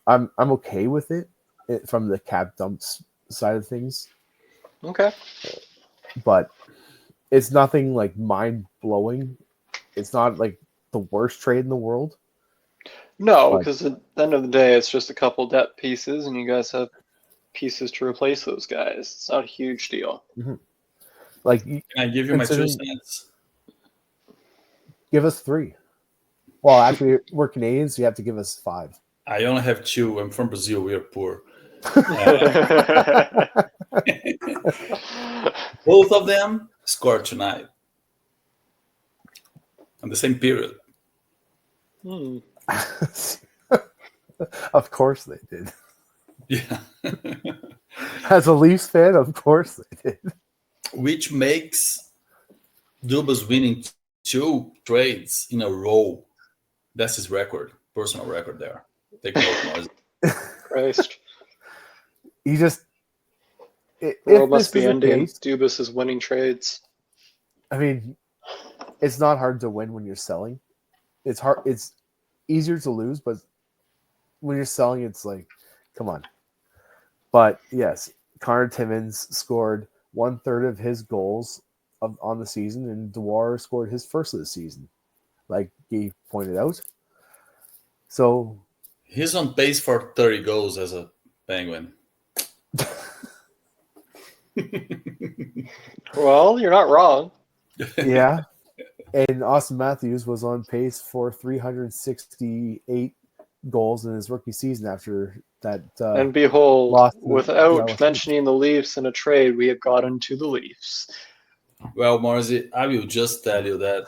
I'm okay with it from the cap dumps side of things, Okay. but it's nothing like mind blowing. It's not like the worst trade in the world. No, But- because at the end of the day, it's just a couple depth pieces, and you guys have pieces to replace those guys. It's not a huge deal. Like, Can I give you my 2 considering- cents? give us 3. Well, actually, we're Canadians, so you have to give us 5. I only have 2. I'm from Brazil. We are poor. Both of them scored tonight on the same period. Of course they did. Yeah. As a Leafs fan, of course they did. Which makes Dubas winning 2 trades in a row. That's his record, personal record there. Take a look, Mars. Christ. He just The if world this must be is the ending. case, Dubas is winning trades. I mean, it's not hard to win when you're selling. It's hard. It's easier to lose, but when you're selling, it's like, come on. But yes, Connor Timmins scored 1/3 of his goals on the season, and Dwar scored his first of the season, like he pointed out. So He's on pace for 30 goals as a Penguin. Well, you're not wrong. yeah, and Austin Matthews was on pace for 368 goals in his rookie season after that. And behold, lost to without Dallas. mentioning the Leafs in a trade, we have gotten to the Leafs. Well, Marzi, I will just tell you that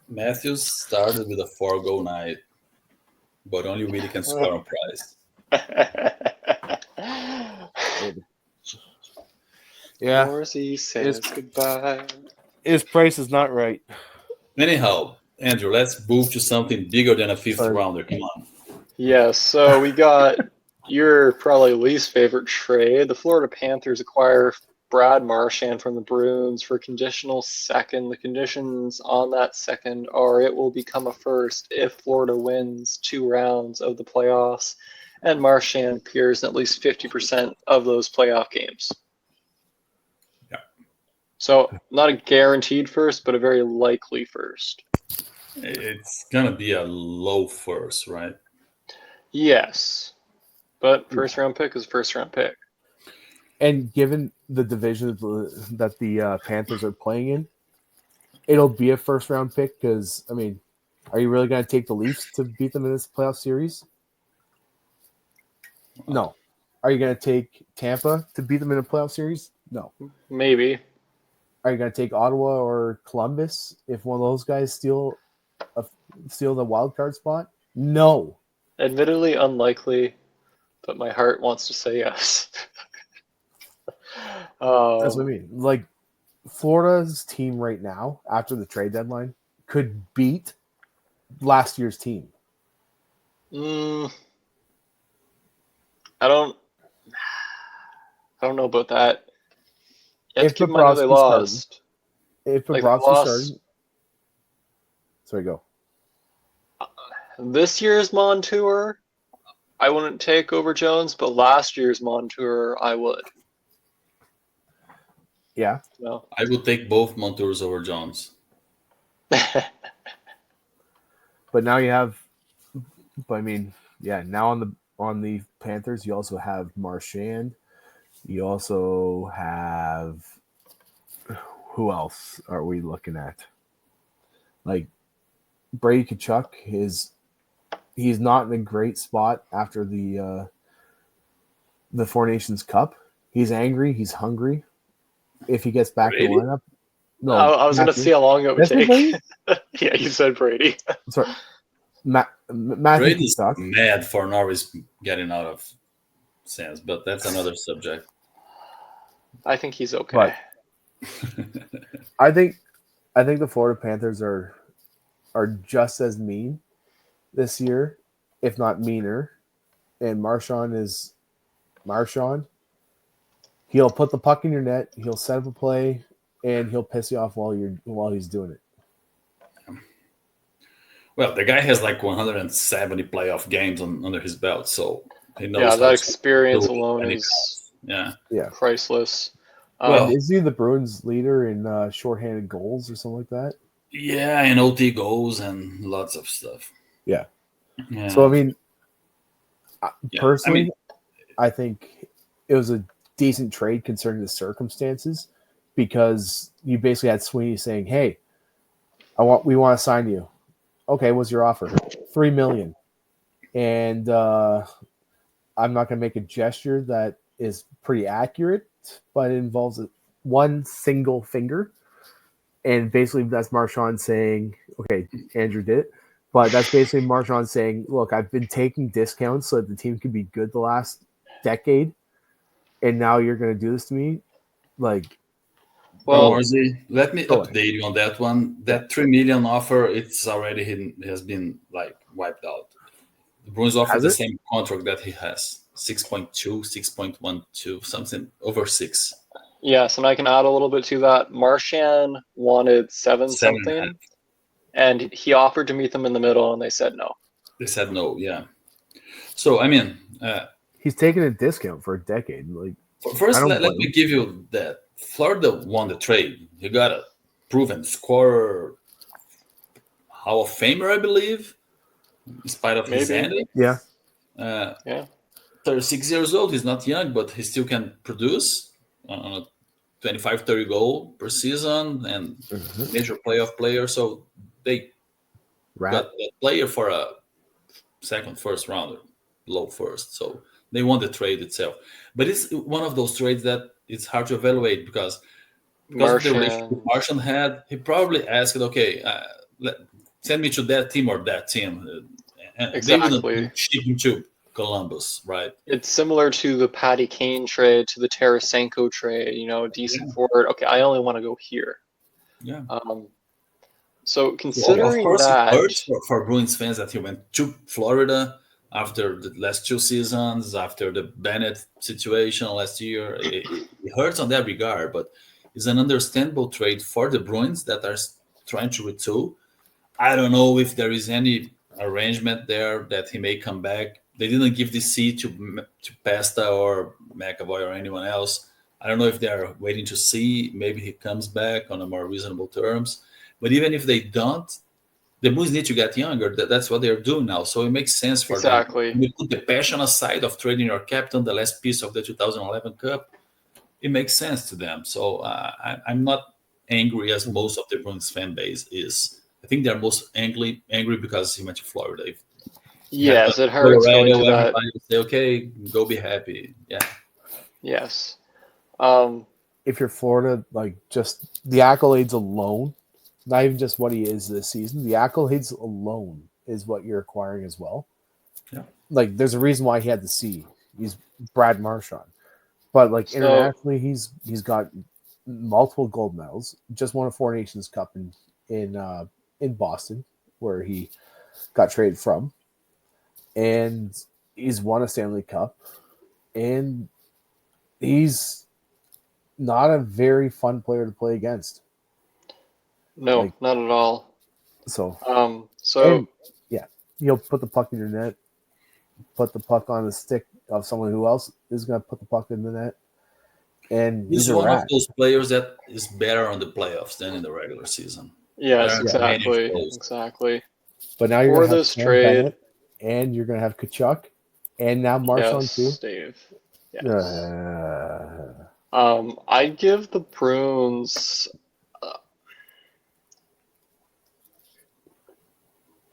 Matthews started with a 4-goal night, but only Willie can score on Price. Yeah, Morrissey says goodbye. his price is not right. Anyhow, Andrew, let's move to something bigger than a fifth Sorry. rounder. Come on. Yes, so we got your probably least favorite trade. The Florida Panthers acquire Brad Marchand from the Bruins for conditional second. The conditions on that second are it will become a first if Florida wins 2 rounds of the playoffs and Marchand appears in at least 50% of those playoff games. Yeah. So not a guaranteed first, but a very likely first. It's going to be a low first, right? Yes. But first round pick is first round pick. And given the division that the Panthers are playing in, it'll be a first round pick because, I mean, are you really going to take the Leafs to beat them in this playoff series? No. Are you going to take Tampa to beat them in a playoff series? No. Maybe. Are you going to take Ottawa or Columbus if one of those guys steal the wild card spot? No. Admittedly unlikely, but my heart wants to say yes. That's what I mean. Like, Florida's team right now, after the trade deadline, could beat last year's team. I don't know about that. You have If to keep in mind who they Bobrovsky's lost. If Like, they Bobrovsky's lost starting, sorry, go. this year's Montour, I wouldn't take over Jones, but last year's Montour, I would. Yeah, No. I would take both Montours over Jones. but now you have. But I mean, yeah. Now on the Panthers, you also have Marchand. You also have who else are we looking at? Like Brady Tkachuk he's not in a great spot after the the Four Nations Cup. He's angry. He's hungry. If he gets back in the Brady? lineup, I, no. I was going to Matthew. see how long it would That's take. Brady? Yeah, you said Brady. Sorry, Matthew Brady's Tkachuk. mad for Norris getting out of sense, but that's another subject. I think he's okay. But I think the Florida Panthers are just as mean this year, if not meaner. And Marchand is Marchand. He'll put the puck in your net. He'll set up a play, and he'll piss you off while he's doing it. Well, the guy has like 170 playoff games under his belt, so he knows. Yeah, how that to experience do it alone when it is counts. Yeah. priceless. And is he the Bruins leader in shorthanded goals or something like that? Yeah, and OT goals and lots of stuff. Yeah. Yeah. So I mean, Yeah. personally, I think it was a decent trade considering the circumstances, because you basically had Sweeney saying, "Hey, we want to sign you. Okay, what's your offer? $3 million." And I'm not going to make a gesture that is pretty accurate, but it involves one single finger. And basically that's Marchand saying, okay, Andrew did it, but that's basically Marchand saying, look, I've been taking discounts so that the team can be good the last decade, and now you're going to do this to me? Like, Well, Morsey, let me Go ahead. update you on that one. That $3 million offer, it's already has been like wiped out. The Bruins offer Has the it? same contract that he has, 6.2, 6.12, something over 6. yes, and I can add a little bit to that. Marchand wanted 7 7.5. something, and he offered to meet them in the middle, and they said no. They said no, yeah. So I mean, he's taking a discount for a decade. Like, I first don't let blame me him. give you that Florida won the trade. He got a proven scorer, Hall of Famer, I believe, in spite of his Maybe. ending. Yeah. Yeah. 36 years old. He's not young, but he still can produce on a 25, 30 goal per season and major playoff player. So they Rat. got a player for a second, first rounder, low first. So they won the trade itself. But it's one of those trades that it's hard to evaluate because of the relationship Marchand. Martian had. He probably asked, okay, send me to that team or that team. And they Exactly. wouldn't ship him to Columbus, right? It's similar to the Patty Kane trade, to the Tarasenko trade, decent forward. Okay, I only want to go here. Yeah. So Well, of considering course, it that, hurts for Bruins fans that he went to Florida after the last 2 seasons, after the Bennett situation last year. It hurts on that regard, but it's an understandable trade for the Bruins that are trying to retool. I don't know if there is any arrangement there that he may come back. They didn't give the C to Pesta or McAvoy or anyone else. I don't know if they're waiting to see. Maybe he comes back on a more reasonable terms. But even if they don't, the Blues need to get younger. That's what they're doing now. So it makes sense for them. exactly. You put the passion aside of trading your captain, the last piece of the 2011 Cup. It makes sense to them. So I'm not angry as most of the Bruins fan base is. I think they're most angry because he went to Florida. If Yes, it hurts going to that. everybody would say, okay, go be happy. Yeah. Yes. If you're Florida, like, just the accolades alone, not even just what he is this season, the accolades alone is what you're acquiring as well. Yeah. Like, there's a reason why he had the C. He's Brad Marchand. But like, So- internationally, he's got multiple gold medals. Just won a Four Nations Cup in Boston, where he got traded from, and he's won a Stanley Cup, and he's not a very fun player to play against. No, Like- not at all. So So he'll put the puck in your net, put the puck on the stick of someone who else is going to put the puck in the net, and He's he's a one of rat. those players that is better on the playoffs than in the regular season. yes, There are many of exactly, those. exactly. But now you're For going to have this Sam trade, Bennett, and you're going to have Kachuk, and now Marchand too. yes, Dave. Yes. Uh, I give the Bruins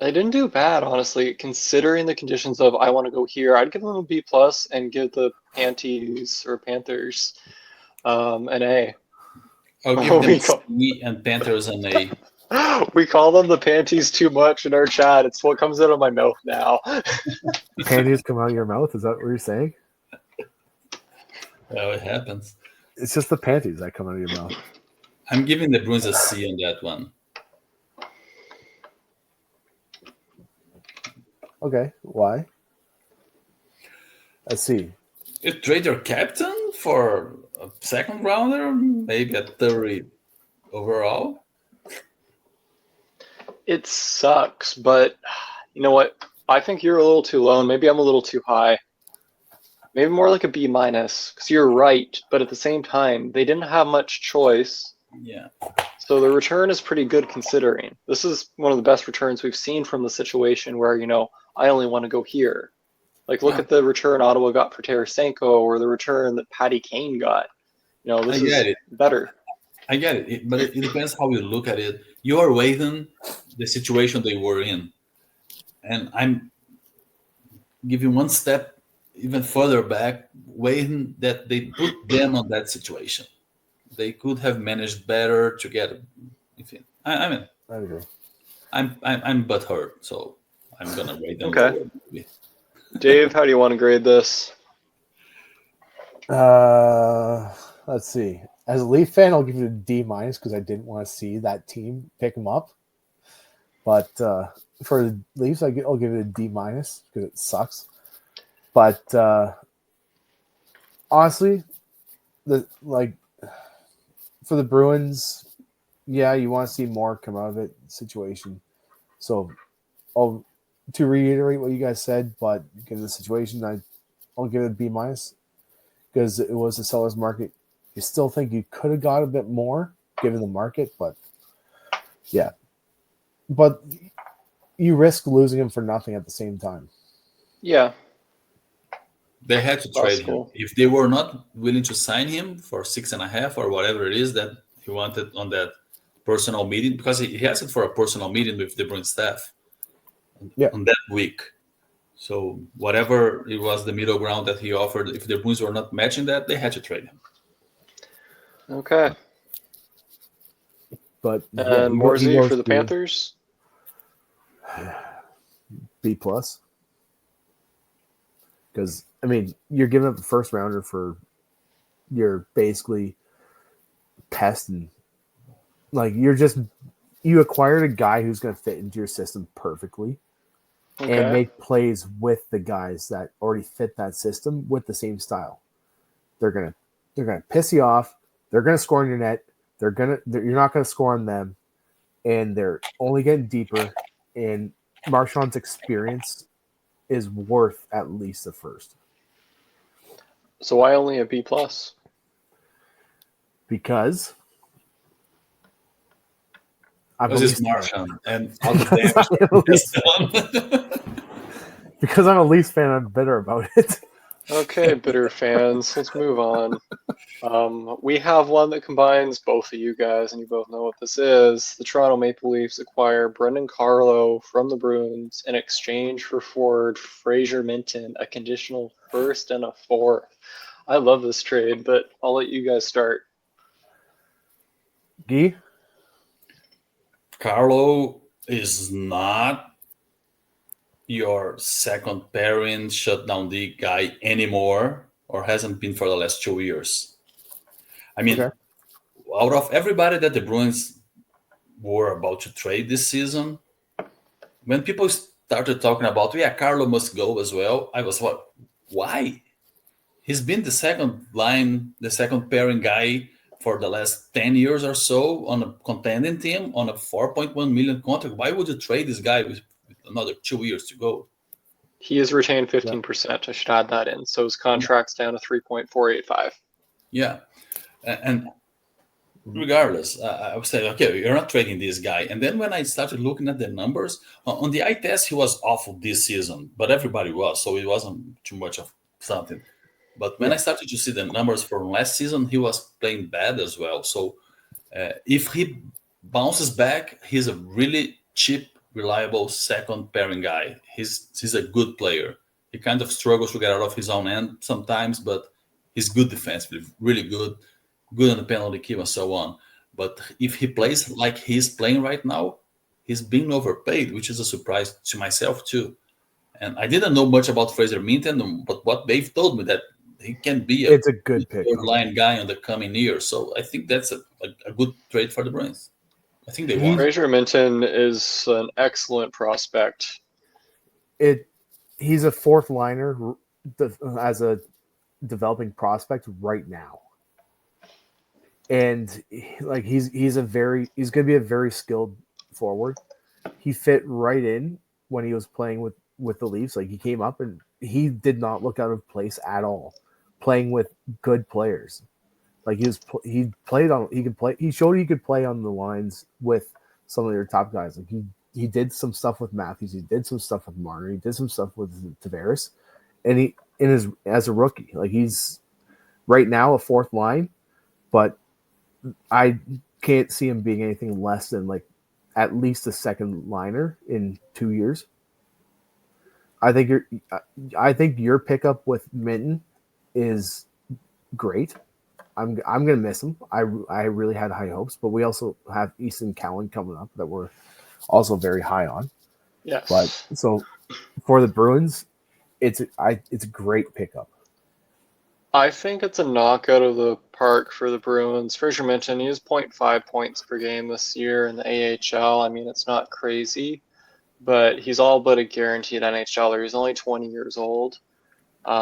They didn't do bad, honestly, considering the conditions of I want to go here. I'd give them a B plus and give the Panties or Panthers an A. I'll give them we call C and Panthers an A. we call them the Panties too much in our chat. It's what comes out of my mouth now. Panties come out of your mouth? Is that what you're saying? Well, it happens. It's just the panties that come out of your mouth. I'm giving the Bruins a C on that one. Okay, why? Let's see. You trade your captain for a second rounder, maybe a 30 overall. It sucks, but you know what? I think you're a little too low, and maybe I'm a little too high. Maybe more like a B minus, because you're right, but at the same time, they didn't have much choice. Yeah. So the return is pretty good considering. This is one of the best returns we've seen from the situation where, I only want to go here. Like, look at the return Ottawa got for Tarasenko, or the return that Patty Kane got. This is better. I get it, but it depends how you look at it. You are weighing the situation they were in. And I'm giving one step even further back, weighing that they put them on that situation. They could have managed better to get. I agree. I'm butthurt, so I'm gonna rate them. Okay. Dave, how do you want to grade this? Let's see. As a Leaf fan, I'll give it a D minus because I didn't want to see that team pick him up. But for the Leafs, I'll give it a D minus because it sucks. But honestly, for the Bruins, yeah, you want to see more come out of it situation. So, to reiterate what you guys said, but given the situation, I'll give it a B minus because it was a seller's market. You still think you could have got a bit more given the market, but yeah. But you risk losing him for nothing at the same time. Yeah. They had to trade him. If they were not willing to sign him for 6.5 or whatever it is that he wanted on that personal meeting, because he asked for a personal meeting with the Bruins staff on that week. So whatever it was, the middle ground that he offered, if the Bruins were not matching that, they had to trade him. Okay. But Morsey for the Panthers? B plus. Because you're giving up the first rounder for your basically pest, and you acquired a guy who's going to fit into your system perfectly and make plays with the guys that already fit that system with the same style. They're gonna piss you off. They're gonna score in your net. You're not gonna score on them, and they're only getting deeper. And Marchand's experience is worth at least the first. So why only a B plus? Because Because it's Marchand and all the damage done. Because I'm a Leafs fan, I'm bitter about it. Okay, bitter fans, let's move on. We have one that combines both of you guys, and you both know what this is. The Toronto Maple Leafs acquire Brendan Carlo from the Bruins in exchange for forward Fraser Minton, a conditional first and a fourth. I love this trade, but I'll let you guys start. Guy? Carlo is not your second pairing shutdown D guy anymore, or hasn't been for the last 2 years. Out of everybody that the Bruins were about to trade this season, when people started talking about, Carlo must go as well, I was like, why? He's been the second pairing guy for the last 10 years or so on a contending team on a $4.1 million contract. Why would you trade this guy with another 2 years to go? He has retained 15%. I should add that in. So his contract's down to 3.485. Yeah. And regardless, I would say, okay, you're not trading this guy. And then when I started looking at the numbers, on the eye test, he was awful this season, but everybody was, so it wasn't too much of something. But when I started to see the numbers from last season, he was playing bad as well. So if he bounces back, he's a really cheap reliable second pairing guy. He's a good player. He kind of struggles to get out of his own end sometimes, but he's good defensively, really good, good on the penalty kill and so on. But if he plays like he's playing right now, he's being overpaid, which is a surprise to myself too. And I didn't know much about Fraser Minton, but what Dave told me that he can be a It's a good pick. third line guy in the coming years. So I think that's a good trade for the Bruins. I think they won. Fraser Minton is an excellent prospect. He's a fourth liner as a developing prospect right now, and like he's going to be a very skilled forward. He fit right in when he was playing with the Leafs. Like he came up and he did not look out of place at all, playing with good players. Like he showed he could play on the lines with some of their top guys. Like he did some stuff with Matthews, he did some stuff with Marner, he did some stuff with Tavares, and he as a rookie, like he's right now a fourth line, but I can't see him being anything less than like at least a second liner in 2 years. I think your pickup with Minton is great. I'm gonna miss him. I really had high hopes, but we also have Easton Cowan coming up that we're also very high on. Yes. But so for the Bruins, it's a great pickup. I think it's a knockout of the park for the Bruins. Fraser Minton, he has 0.5 points per game this year in the AHL. I mean, it's not crazy, but he's all but a guaranteed NHLer. He's only 20 years old.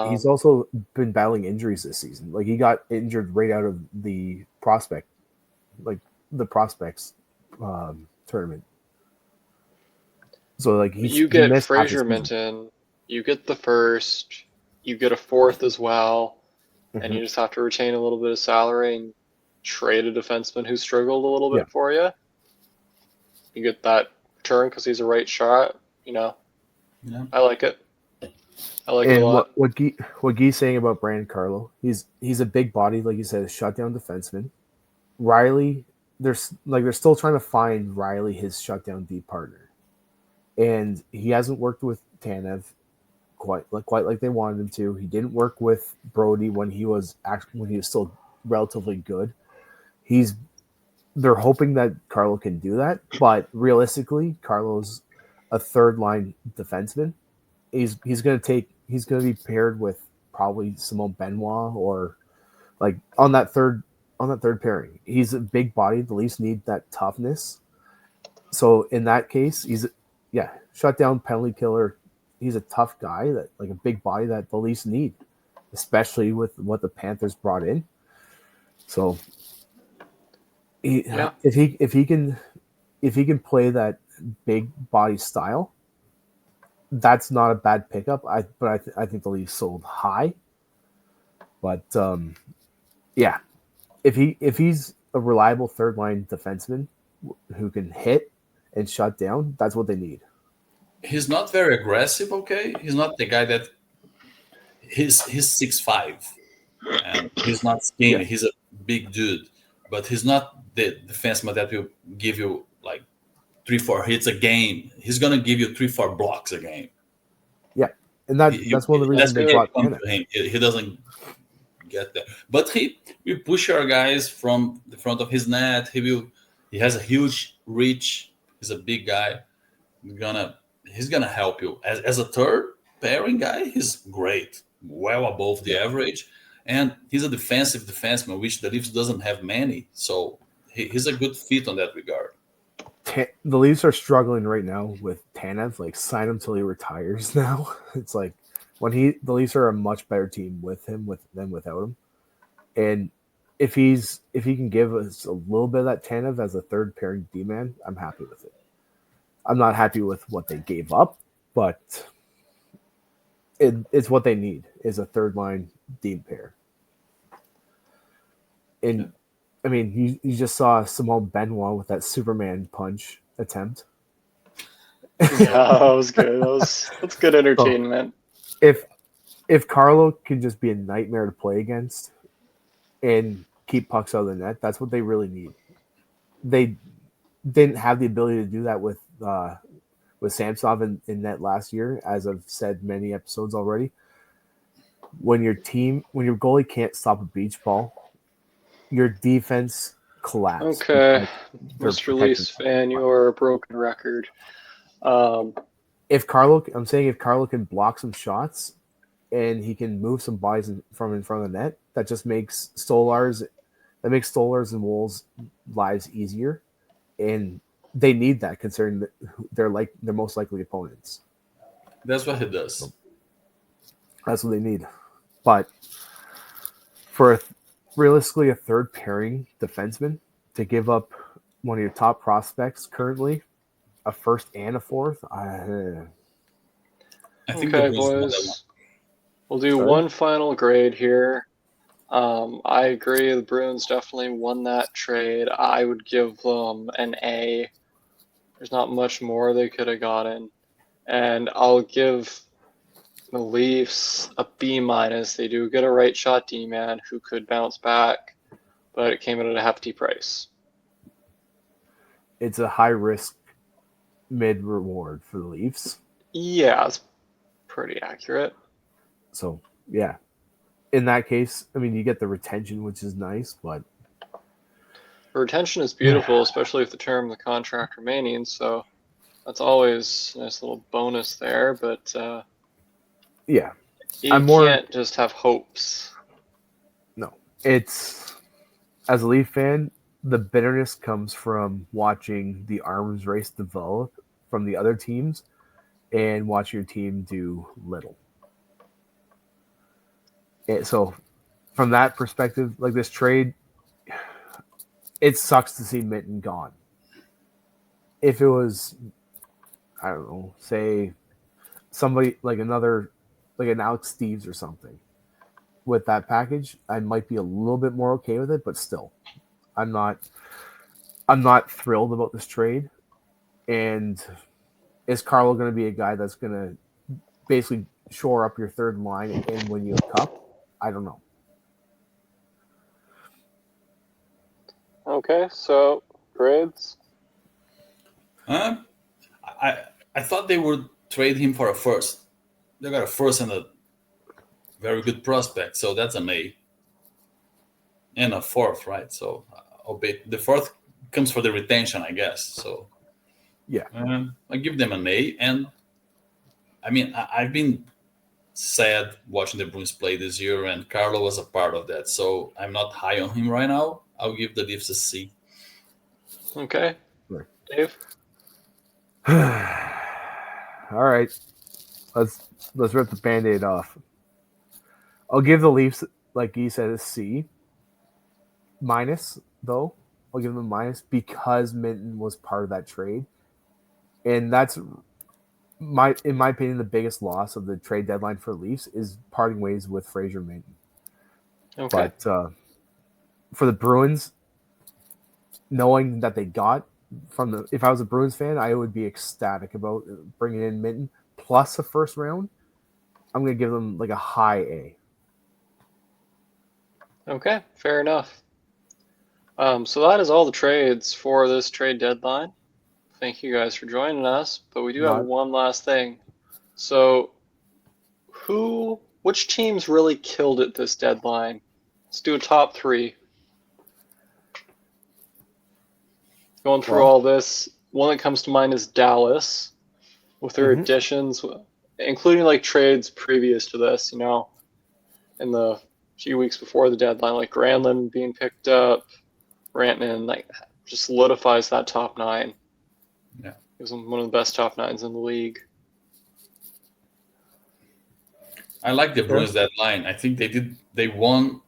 He's also been battling injuries this season. Like he got injured right out of the prospects tournament. So like you get Fraser Minton, you get the first, you get a fourth as well, and you just have to retain a little bit of salary and trade a defenseman who struggled a little bit for you. You get that return because he's a right shot. I like it. I like it a lot. What Guy's saying about Brandon Carlo, he's a big body, like you said, a shutdown defenseman. Riley, they're still trying to find Riley his shutdown D partner, and he hasn't worked with Tanev quite like they wanted him to. He didn't work with Brody when he was still relatively good. They're hoping that Carlo can do that, but realistically, Carlo's a third line defenseman. He's going to be paired with probably Simone Benoit or like on that third pairing. He's a big body. The Leafs need that toughness. So in that case, shut down penalty killer. He's a tough guy, that like a big body that the Leafs need, especially with what the Panthers brought in. So if he can play that big body style, that's not a bad pickup. I think the Leafs sold high. But if he's a reliable third line defenseman who can hit and shut down, that's what they need. He's not very aggressive, okay? He's not the guy that he's 6'5", and he's not skinny. He's a big dude, but he's not the defenseman that will give you like 3-4 hits a game. He's gonna give you 3-4 blocks a game. Yeah, and that's one of the reasons they brought him. He doesn't get there, but we push our guys from the front of his net. He has a huge reach. He's a big guy. He's gonna help you as a third pairing guy. He's great, well above the average, and he's a defensive defenseman, which the Leafs doesn't have many. So he's a good fit on that regard. The Leafs are struggling right now with Tanev. Like, sign him till he retires. Now it's like the Leafs are a much better team with him than without him. And if he can give us a little bit of that Tanev as a third pairing D man, I'm happy with it. I'm not happy with what they gave up, but it's what they need is a third line D pair. And I mean, you just saw Simone Benoit with that Superman punch attempt. Yeah, that was good. That's good entertainment. If Carlo can just be a nightmare to play against and keep pucks out of the net, that's what they really need. They didn't have the ability to do that with with Samsonov in net last year, as I've said many episodes already. When your goalie can't stop a beach ball, your defense collapses. Okay, they're Mr. protecting. Leafs fan, you are a broken record. If Carlo can block some shots and he can move some bodies from in front of the net, that just makes Stolar's and Wolves' lives easier, and they need that considering that they're their most likely opponents. That's what he does. That's what they need. But for realistically a third pairing defenseman to give up one of your top prospects currently, a first and a fourth, I think okay, the Bruins won that one. boys. We'll do one final grade here. I agree. The Bruins definitely won that trade. I would give them an A. There's not much more they could have gotten, and I'll give the Leafs a B minus. They do get a right shot D man who could bounce back, but it came in at a hefty price. It's a high risk mid reward for the Leafs. Yeah, it's pretty accurate. So yeah, in that case, I mean, you get the retention, which is nice, but The retention is beautiful, especially with the term of the contract remaining. So that's always a nice little bonus there. But yeah, you can't just have hopes. No, it's as a Leaf fan, the bitterness comes from watching the arms race develop from the other teams and watching your team do little. And so, from that perspective, like this trade, it sucks to see Minton gone. If it was, I don't know, say somebody like an Alex Steves or something with that package, I might be a little bit more okay with it, but still, I'm not thrilled about this trade. And is Carlo going to be a guy that's going to basically shore up your third line and win you a cup? I don't know. Okay, so grades. I thought they would trade him for a first. They got a first and a very good prospect, so that's an A. And a fourth, right? So the fourth comes for the retention, I guess. So yeah, I give them an A. And I mean, I've been sad watching the Bruins play this year, and Carlo was a part of that. So I'm not high on him right now. I'll give the Leafs a C. Okay, Dave. All right, let's rip the Band-Aid off. I'll give the Leafs, like you said, a C minus, though. I'll give them a minus because Minton was part of that trade. And that's, in my opinion, the biggest loss of the trade deadline for Leafs is parting ways with Fraser Minton. Okay. But for the Bruins, knowing that they got if I was a Bruins fan, I would be ecstatic about bringing in Minton plus a first round. I'm going to give them like a high A. Okay, fair enough. So that is all the trades for this trade deadline. Thank you guys for joining us, but we do have one last thing. So, which teams really killed it this deadline? Let's do a top three. Going through all this, one that comes to mind is Dallas, with their additions, including like trades previous to this, in the few weeks before the deadline, like Granlund being picked up, Rantanen, like just solidifies that top nine. Yeah. He was one of the best top nines in the league. I like the Bruins deadline. I think they won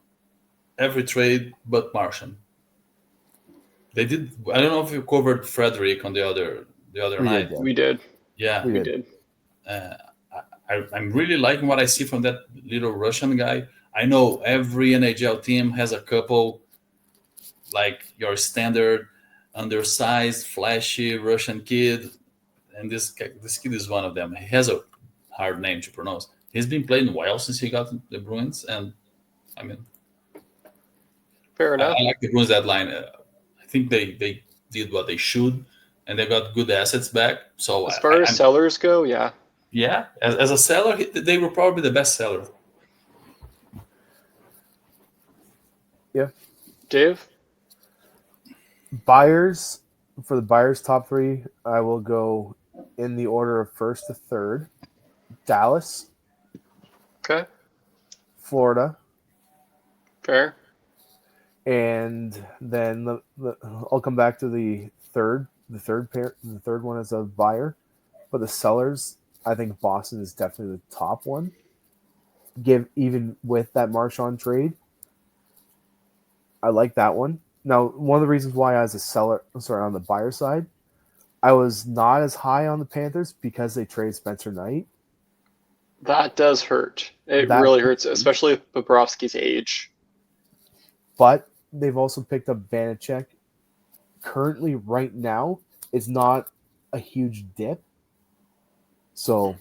every trade but Martian. They did. I don't know if you covered Frederick on the other night. We did. Yeah, we did. I'm really liking what I see from that little Russian guy. I know every NHL team has a couple, like your standard, undersized, flashy Russian kid, and this kid is one of them. He has a hard name to pronounce. He's been playing well since he got the Bruins, and I mean, fair enough. I like the Bruins deadline. I think they did what they should. and they got good assets back. So As far as sellers go, yeah. yeah, as a seller, they were probably the best seller. Yeah. Dave? Buyers, for the buyers' top three, I will go in the order of first to third. Dallas, Okay, Florida, fair. and then I'll come back to the third one as a buyer. But the sellers, I think Boston is definitely the top one. Even with that Marchand trade, I like that one. Now, one of the reasons why I was on the buyer side, I was not as high on the Panthers because they traded Spencer Knight. That does hurt. It That really hurts, especially with Bobrovsky's age. But they've also picked up Vanacek. Currently, right now, it's not a huge dip. So,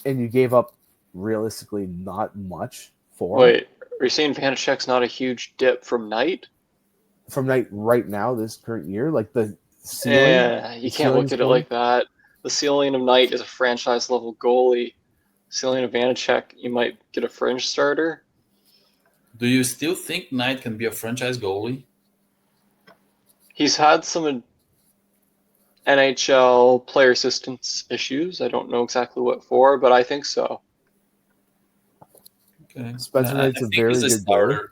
and you gave up realistically not much for him. Wait, are you saying Vanacek's not a huge dip from Knight? From Knight right now, this current year, like the ceiling. You can't look at it like that. The ceiling of Knight is a franchise level goalie. Ceiling of Vanacek, you might get a fringe starter. Do you still think Knight can be a franchise goalie? He's had some NHL player assistance issues. I don't know exactly what for, but I think so. Okay. Spencer Knight's I a think very he's a good starter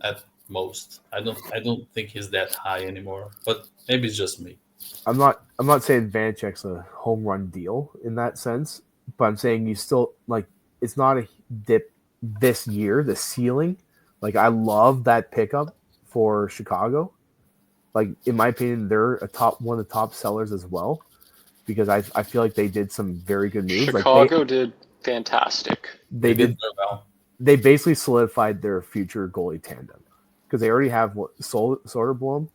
at most. I don't think he's that high anymore. But maybe it's just me. I'm not saying Vanacek's a home run deal in that sense, but I'm saying you still like it's not a dip this year. The ceiling, like I love that pickup for Chicago. Like in my opinion, they're one of the top sellers as well because I feel like they did some very good moves. Chicago did fantastic. They did did very well. They basically solidified their future goalie tandem because they already have Soderblom.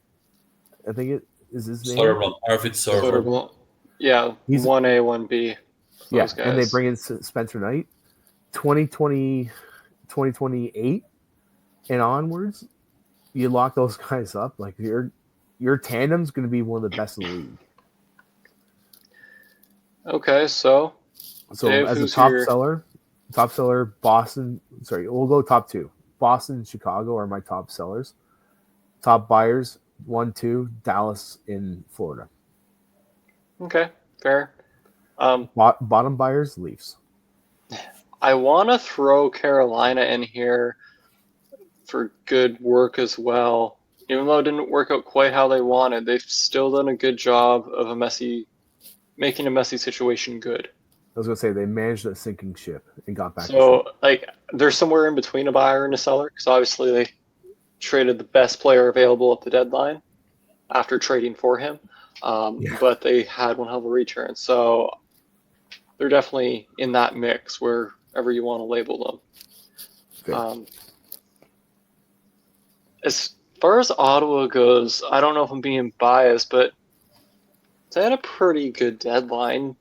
I think it is his name. Soderblom, Arvid Soderblom. Yeah, He's 1A, 1B. Yeah, Those guys. and they bring in Spencer Knight. 2028 and onwards, you lock those guys up. Like your tandem's going to be one of the best in the league. Okay, so Dave, as a who's top your... seller, Boston. Sorry, we'll go top two. Boston and Chicago are my top sellers. Top buyers, 1, 2, Dallas in Florida. Okay, fair. Bottom buyers, Leafs. I want to throw Carolina in here for good work as well. Even though it didn't work out quite how they wanted, they've still done a good job of making a messy situation good. I was going to say they managed a sinking ship and got back. So, like, they're somewhere in between a buyer and a seller because obviously they traded the best player available at the deadline after trading for him. But they had one hell of a return. So they're definitely in that mix wherever you want to label them. As far as Ottawa goes, I don't know if I'm being biased, but they had a pretty good deadline.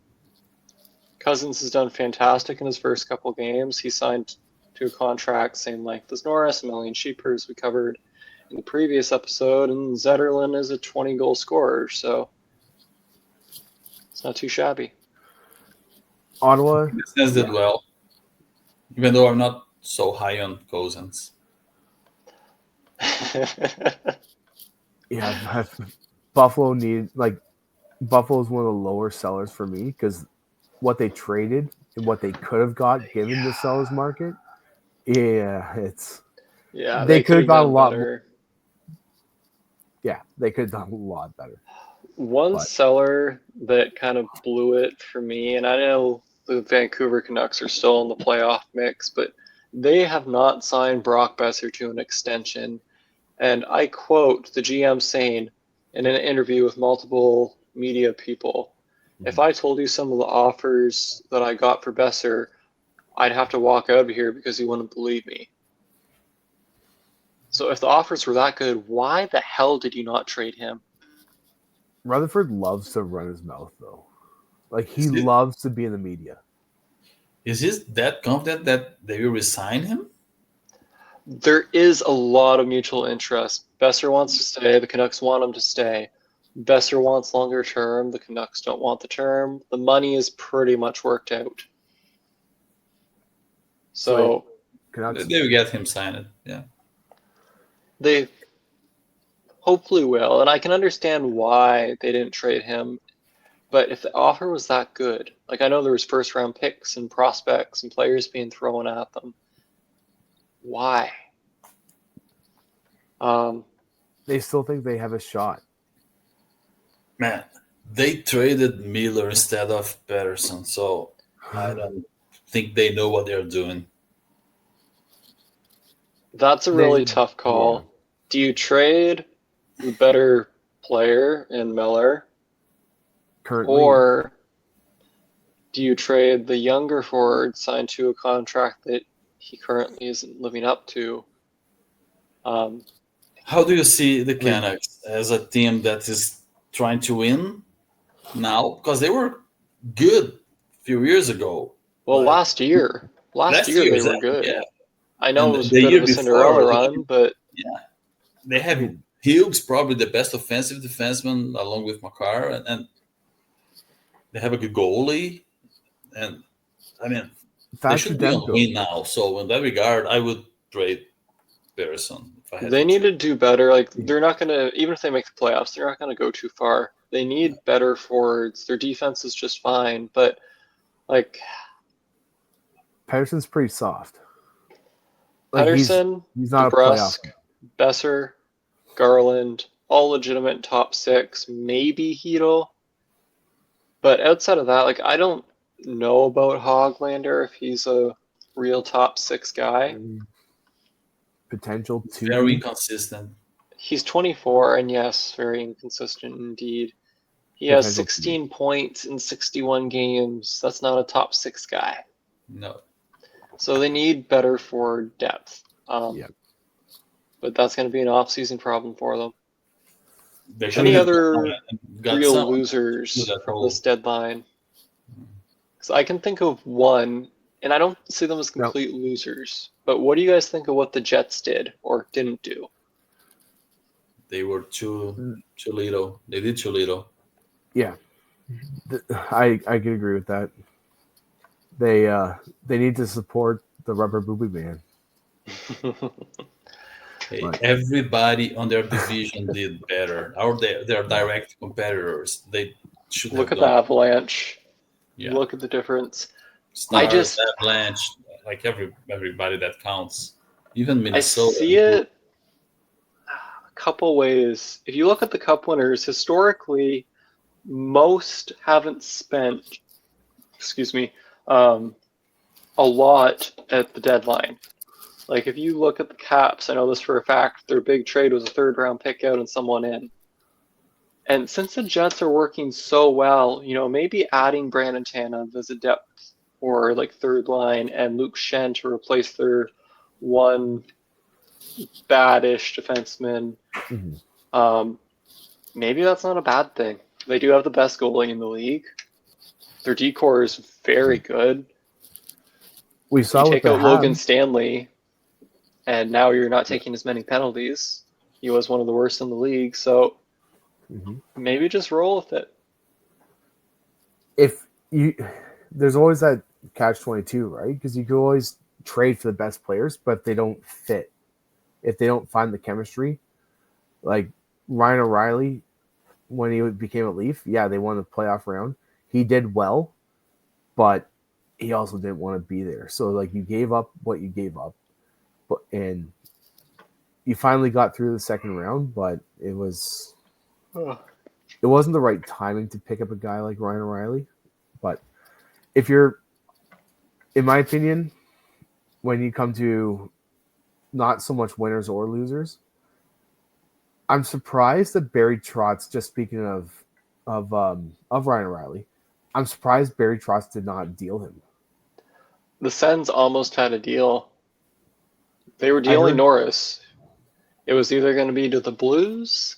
Cousins has done fantastic in his first couple games. He signed to a contract same length as Norris, 1 million cheaper, as we covered in the previous episode, and Zetterlund is a 20-goal scorer, so it's not too shabby. Ottawa did well, even though I'm not so high on Cousins. Yeah, Buffalo's one of the lower sellers for me because what they traded and what they could have got given the sellers market. Yeah, they could have got a lot better. Yeah, they could have done a lot better. One seller that kind of blew it for me, and I know the Vancouver Canucks are still in the playoff mix, but they have not signed Brock Besser to an extension. And I quote the GM saying in an interview with multiple media people, if I told you some of the offers that I got for Besser, I'd have to walk out of here because you wouldn't believe me. So if the offers were that good, why the hell did you not trade him? Rutherford loves to run his mouth, though. Like, he loves to be in the media. Is he that confident that they will resign him? There is a lot of mutual interest. Besser wants to stay. The Canucks want him to stay. Besser wants longer term. The Canucks don't want the term. The money is pretty much worked out. So Canucks. They will get him signed. Yeah. they hopefully will, and I can understand why they didn't trade him. But if the offer was that good, like I know there was first round picks and prospects and players being thrown at them, why? They still think they have a shot. Man, they traded Miller instead of Patterson, so I don't think they know what they're doing. That's a really tough call. Yeah. Do you trade the better player in Miller, Currently, or do you trade the younger forward signed to a contract that he currently isn't living up to? How do you see the mean- Canucks as a team that is trying to win now? Because they were good a few years ago. Well, Like, last year they were exactly, good. yeah. I know And it was a the bit year of a before, Cinderella run, but yeah, they have Hughes, probably the best offensive defenseman, along with Makar, and they have a good goalie. And I mean, they should be on Demko. win now. So in that regard, I would trade Pearson if I had they to need choose. to do better. Like they're not gonna, even if they make the playoffs, they're not gonna go too far. They need better forwards. Their defense is just fine, but like Patterson's pretty soft. Like, Pedersen, he's not a DeBrusque, playoff. Besser, Garland, all legitimate top six, maybe Heedle. But outside of that, like I don't know about Hoglander if he's a real top six guy. Potential to Very be. inconsistent. He's 24, and yes, very inconsistent indeed. He has Potential 16 points in 61 games. That's not a top six guy. No. So they need better forward depth. Yeah. But that's going to be an off-season problem for them. They should Any have other got real someone to losers do that from role. this deadline? Because I can think of one, and I don't see them as complete losers. But what do you guys think of what the Jets did or didn't do? They were too little. They did too little. Yeah, I can agree with that. They need to support the rubber booby man. Hey, Right. everybody on their division did better. Their direct competitors, they should Look have at the done. Avalanche. Yeah. Look at the difference. Stars, Avalanche, like everybody that counts. Even Minnesota. I see it a couple ways. If you look at the Cup winners, historically, most haven't spent, a lot at the deadline. Like if you look at the Caps, I know this for a fact, their big trade was a third round pick out and someone in. And since the Jets are working so well, maybe adding Brandon Tanev as a depth or like third line and Luke Shen to replace their one bad-ish defenseman. Maybe that's not a bad thing. They do have the best goalie in the league. Their decor is very good. We saw you what take they out Logan have. Stanley, and now you're not taking as many penalties. He was one of the worst in the league, so maybe just roll with it. There's always that catch-22, right? Because you can always trade for the best players, but if they don't fit, if they don't find the chemistry, like Ryan O'Reilly, when he became a Leaf, they won the playoff round. He did well, but he also didn't want to be there. So like you gave up what you gave up, and you finally got through the second round, but it wasn't the right timing to pick up a guy like Ryan O'Reilly. But if you're, in my opinion, when you come to not so much winners or losers, I'm surprised that Barry Trotz, just speaking of Ryan O'Reilly, I'm surprised Barry Trotz did not deal him. The Sens almost had a deal. They were dealing Norris. It was either going to be to the Blues,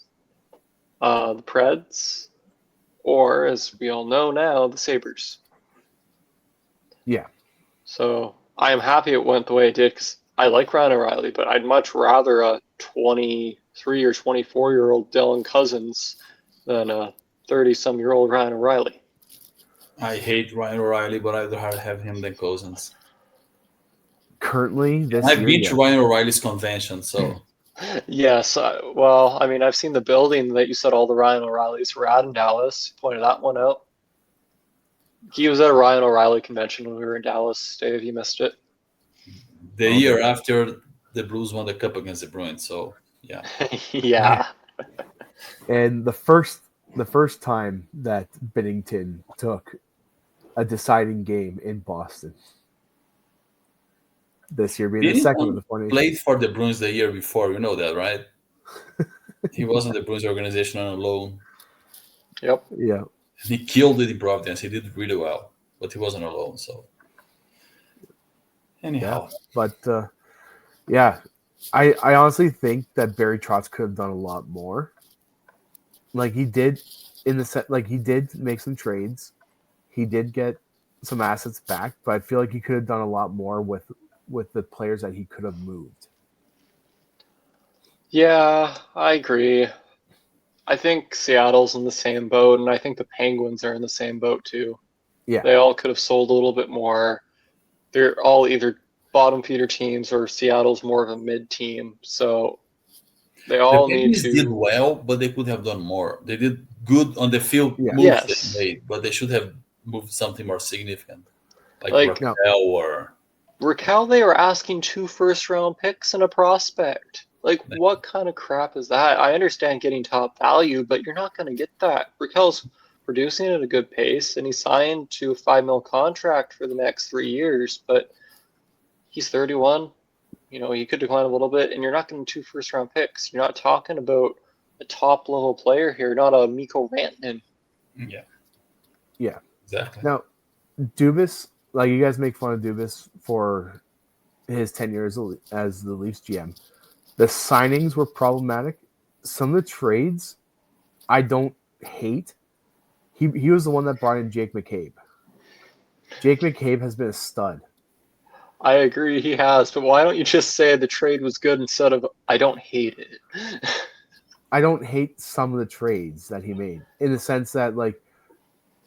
the Preds, or, as we all know now, the Sabres. Yeah. So I am happy it went the way it did because I like Ryan O'Reilly, but I'd much rather a 23 or 24-year-old Dylan Cousins than a 30-some-year-old Ryan O'Reilly. I hate Ryan O'Reilly, but I'd rather have him than Cousins. Currently, this I've year, been yeah. to Ryan O'Reilly's convention, so Yes, well, I mean, I've seen the building that you said all the Ryan O'Reillys were at in Dallas. You pointed that one out. He was at a Ryan O'Reilly convention when we were in Dallas. Dave, you missed it. the Okay. year after the Blues won the cup against the Bruins. So yeah, Yeah. And the first time that Binnington took a deciding game in Boston this year, being the second of the Binnington 20. played for the Bruins the year before. You know that, right? He was in the Bruins organization on a loan. Yep. Yeah, And he killed it in Providence. He did really well, but he wasn't alone. So yeah. anyhow, But yeah, I honestly think that Barry Trotz could have done a lot more. Like he did in the set, like he did make some trades. He did get some assets back, but I feel like he could have done a lot more with the players that he could have moved. Yeah, I agree. I think Seattle's in the same boat, and I think the Penguins are in the same boat too. Yeah, They all could have sold a little bit more. They're all either bottom feeder teams or Seattle's more of a mid team. So they the all need Penguins did to. well, but they could have done more. They did good on the field Yeah. moves they Yes. made, but they should have moved something more significant, like Like Raquel or Raquel, they were asking 2 first-round picks and a prospect. Like, what kind of crap is that? I understand getting top value, but you're not going to get that. Raquel's producing at a good pace, and he signed to a 5 mil contract for the next 3 years, but he's 31. You know, he could decline a little bit, and you're not getting 2 first-round picks. You're not talking about a top-level player here, not a Mikko Rantanen. yeah, yeah. exactly. Now, Dubas, like you guys make fun of Dubas for his tenure as the Leafs GM. The signings were problematic. Some of the trades I don't hate. He was the one that brought in Jake McCabe. Jake McCabe has been a stud. I agree he has, but why don't you just say the trade was good instead of I don't hate it? I don't hate some of the trades that he made in the sense that like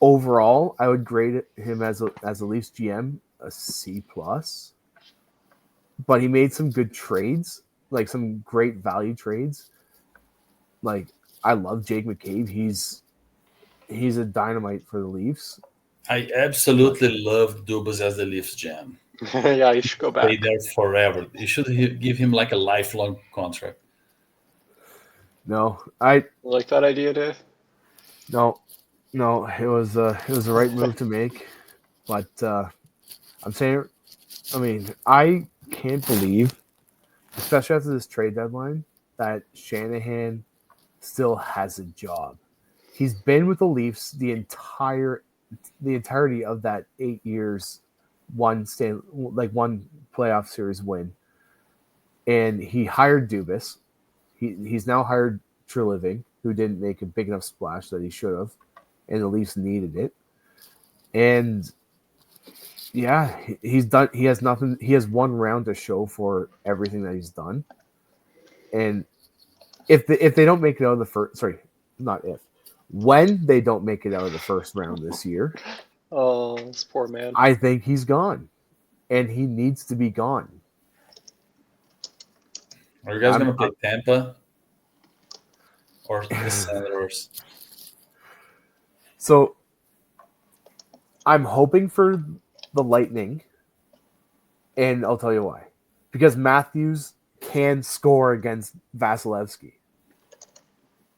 overall I would grade him as a Leafs GM a C plus. But he made some good trades, like some great value trades. Like I love Jake McCabe. He's a dynamite for the Leafs. I absolutely love Dubas as the Leafs GM. Yeah, you should go Stay back. there forever. You should give him like a lifelong contract. No, I You like that idea, Dave? no, no. It was the right move to make, but I'm saying, I mean, I can't believe, especially after this trade deadline, that Shanahan still has a job. He's been with the Leafs the entirety of that 8 years, one playoff series win, and he hired Dubas. He's now hired Treliving, who didn't make a big enough splash that he should have, and the Leafs needed it. And yeah, he's done. He has nothing. He has one round to show for everything that he's done. And if they don't make it out of the first, sorry, not if, when they don't make it out of the first round this year, Oh, this poor man. I think he's gone, and he needs to be gone. Are you guys going to play Tampa or the Senators? So I'm hoping for the Lightning, and I'll tell you why. Because Matthews can score against Vasilevsky.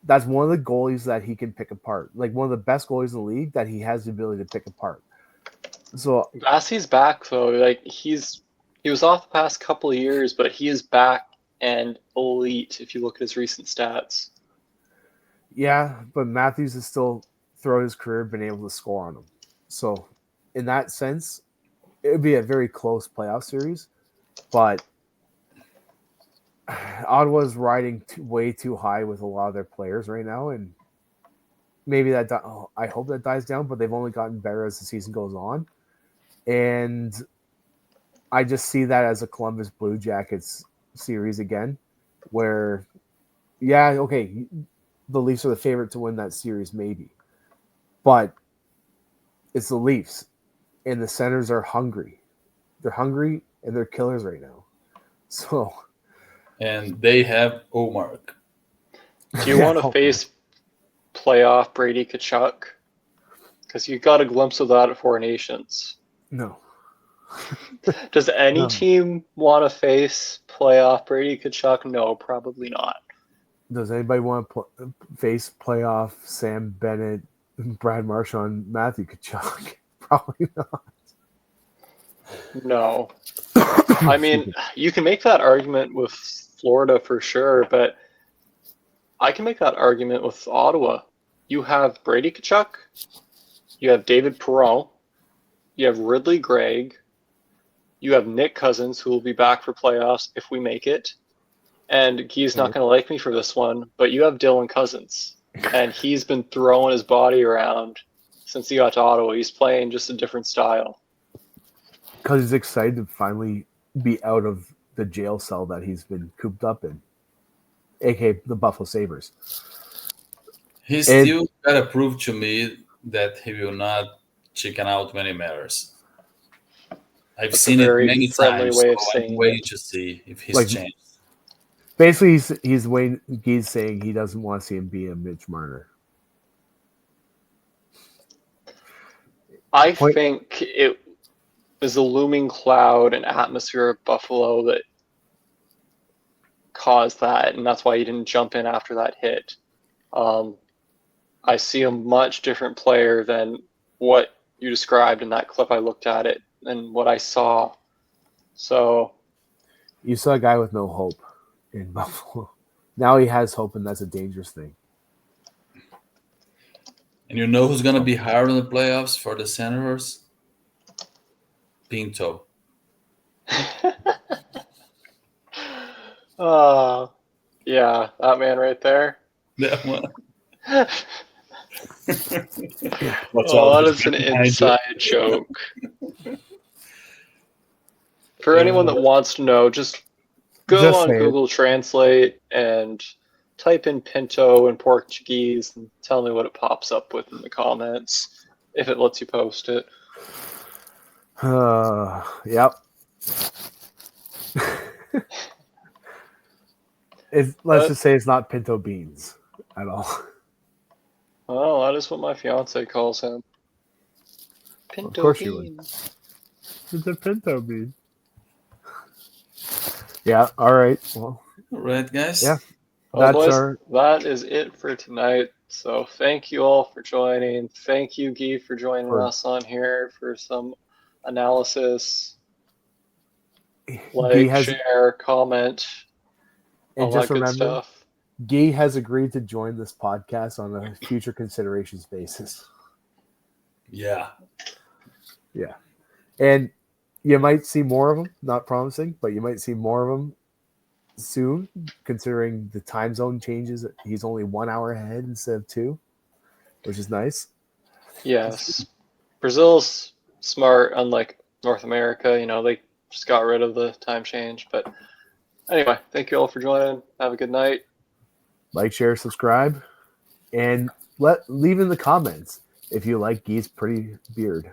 That's one of the goalies that he can pick apart. Like one of the best goalies in the league that he has the ability to pick apart. So Bassey's back though. Like he was off the past couple of years, but he is back and elite if you look at his recent stats. yeah, but Matthews has still throughout his career been able to score on him. So in that sense, it would be a very close playoff series, but Ottawa's riding way too high with a lot of their players right now, and maybe that I hope that dies down. But they've only gotten better as the season goes on, and I just see that as a Columbus Blue Jackets series again, where yeah, okay, the Leafs are the favorite to win that series, maybe. But it's the Leafs, and the Senators are hungry. They're hungry, and they're killers right now. So, And they have Omar. Do you want to face playoff Brady Kachuk? Because you got a glimpse of that at Four Nations. No. Does any No. team want to face playoff Brady Kachuk? No, probably not. Does anybody want to face playoff Sam Bennett, Brad Marchand, Matthew Kachuk? Probably not. No. I mean, you can make that argument with Florida for sure, but I can make that argument with Ottawa. You have Brady Kachuk, you have David Perron, you have Ridley Gregg, you have Nick Cousins, who will be back for playoffs if we make it. And he's not going to like me for this one, but you have Dylan Cousins, and he's been throwing his body around since he got to Ottawa. He's playing just a different style. Because he's excited to finally be out of the jail cell that he's been cooped up in, aka the Buffalo Sabres. He still got to prove to me that he will not chicken out when it matters. I've seen it many times, way of so I'm saying waiting it. to see if he's changed. Basically, he's waiting. He's saying he doesn't want to see him be a Mitch Marner. I think it was the looming cloud and atmosphere of Buffalo that caused that, and that's why he didn't jump in after that hit. I see a much different player than what you described in that clip. I looked at it and what I saw. So you saw a guy with no hope in Buffalo. Now he has hope, and that's a dangerous thing. And you know who's going to be hard in the playoffs for the Senators? Pinto. Yeah, that man right there. That one. That is an inside joke. For anyone that wants to know, just go on Google Translate and type in Pinto in Portuguese and tell me what it pops up with in the comments, if it lets you post it. Yep. Let's just say it's not pinto beans at all. Well, that is what my fiance calls him. Pinto of course beans. It's a pinto bean. Yeah. All right. Well. All right, guys. Yeah. That is it for tonight. So thank you all for joining. Thank you, Guy, for joining us on here for some analysis. Share, comment, all that good stuff. Guy has agreed to join this podcast on a future considerations basis. Yeah. Yeah. And you might see more of them, not promising, but you might see more of them soon, considering the time zone changes. He's only 1 hour ahead instead of 2, which is nice. Yes. Brazil's smart, unlike North America. They just got rid of the time change. But anyway, thank you all for joining. Have a good night. Like, share, subscribe, and leave in the comments if you like Guy's pretty beard.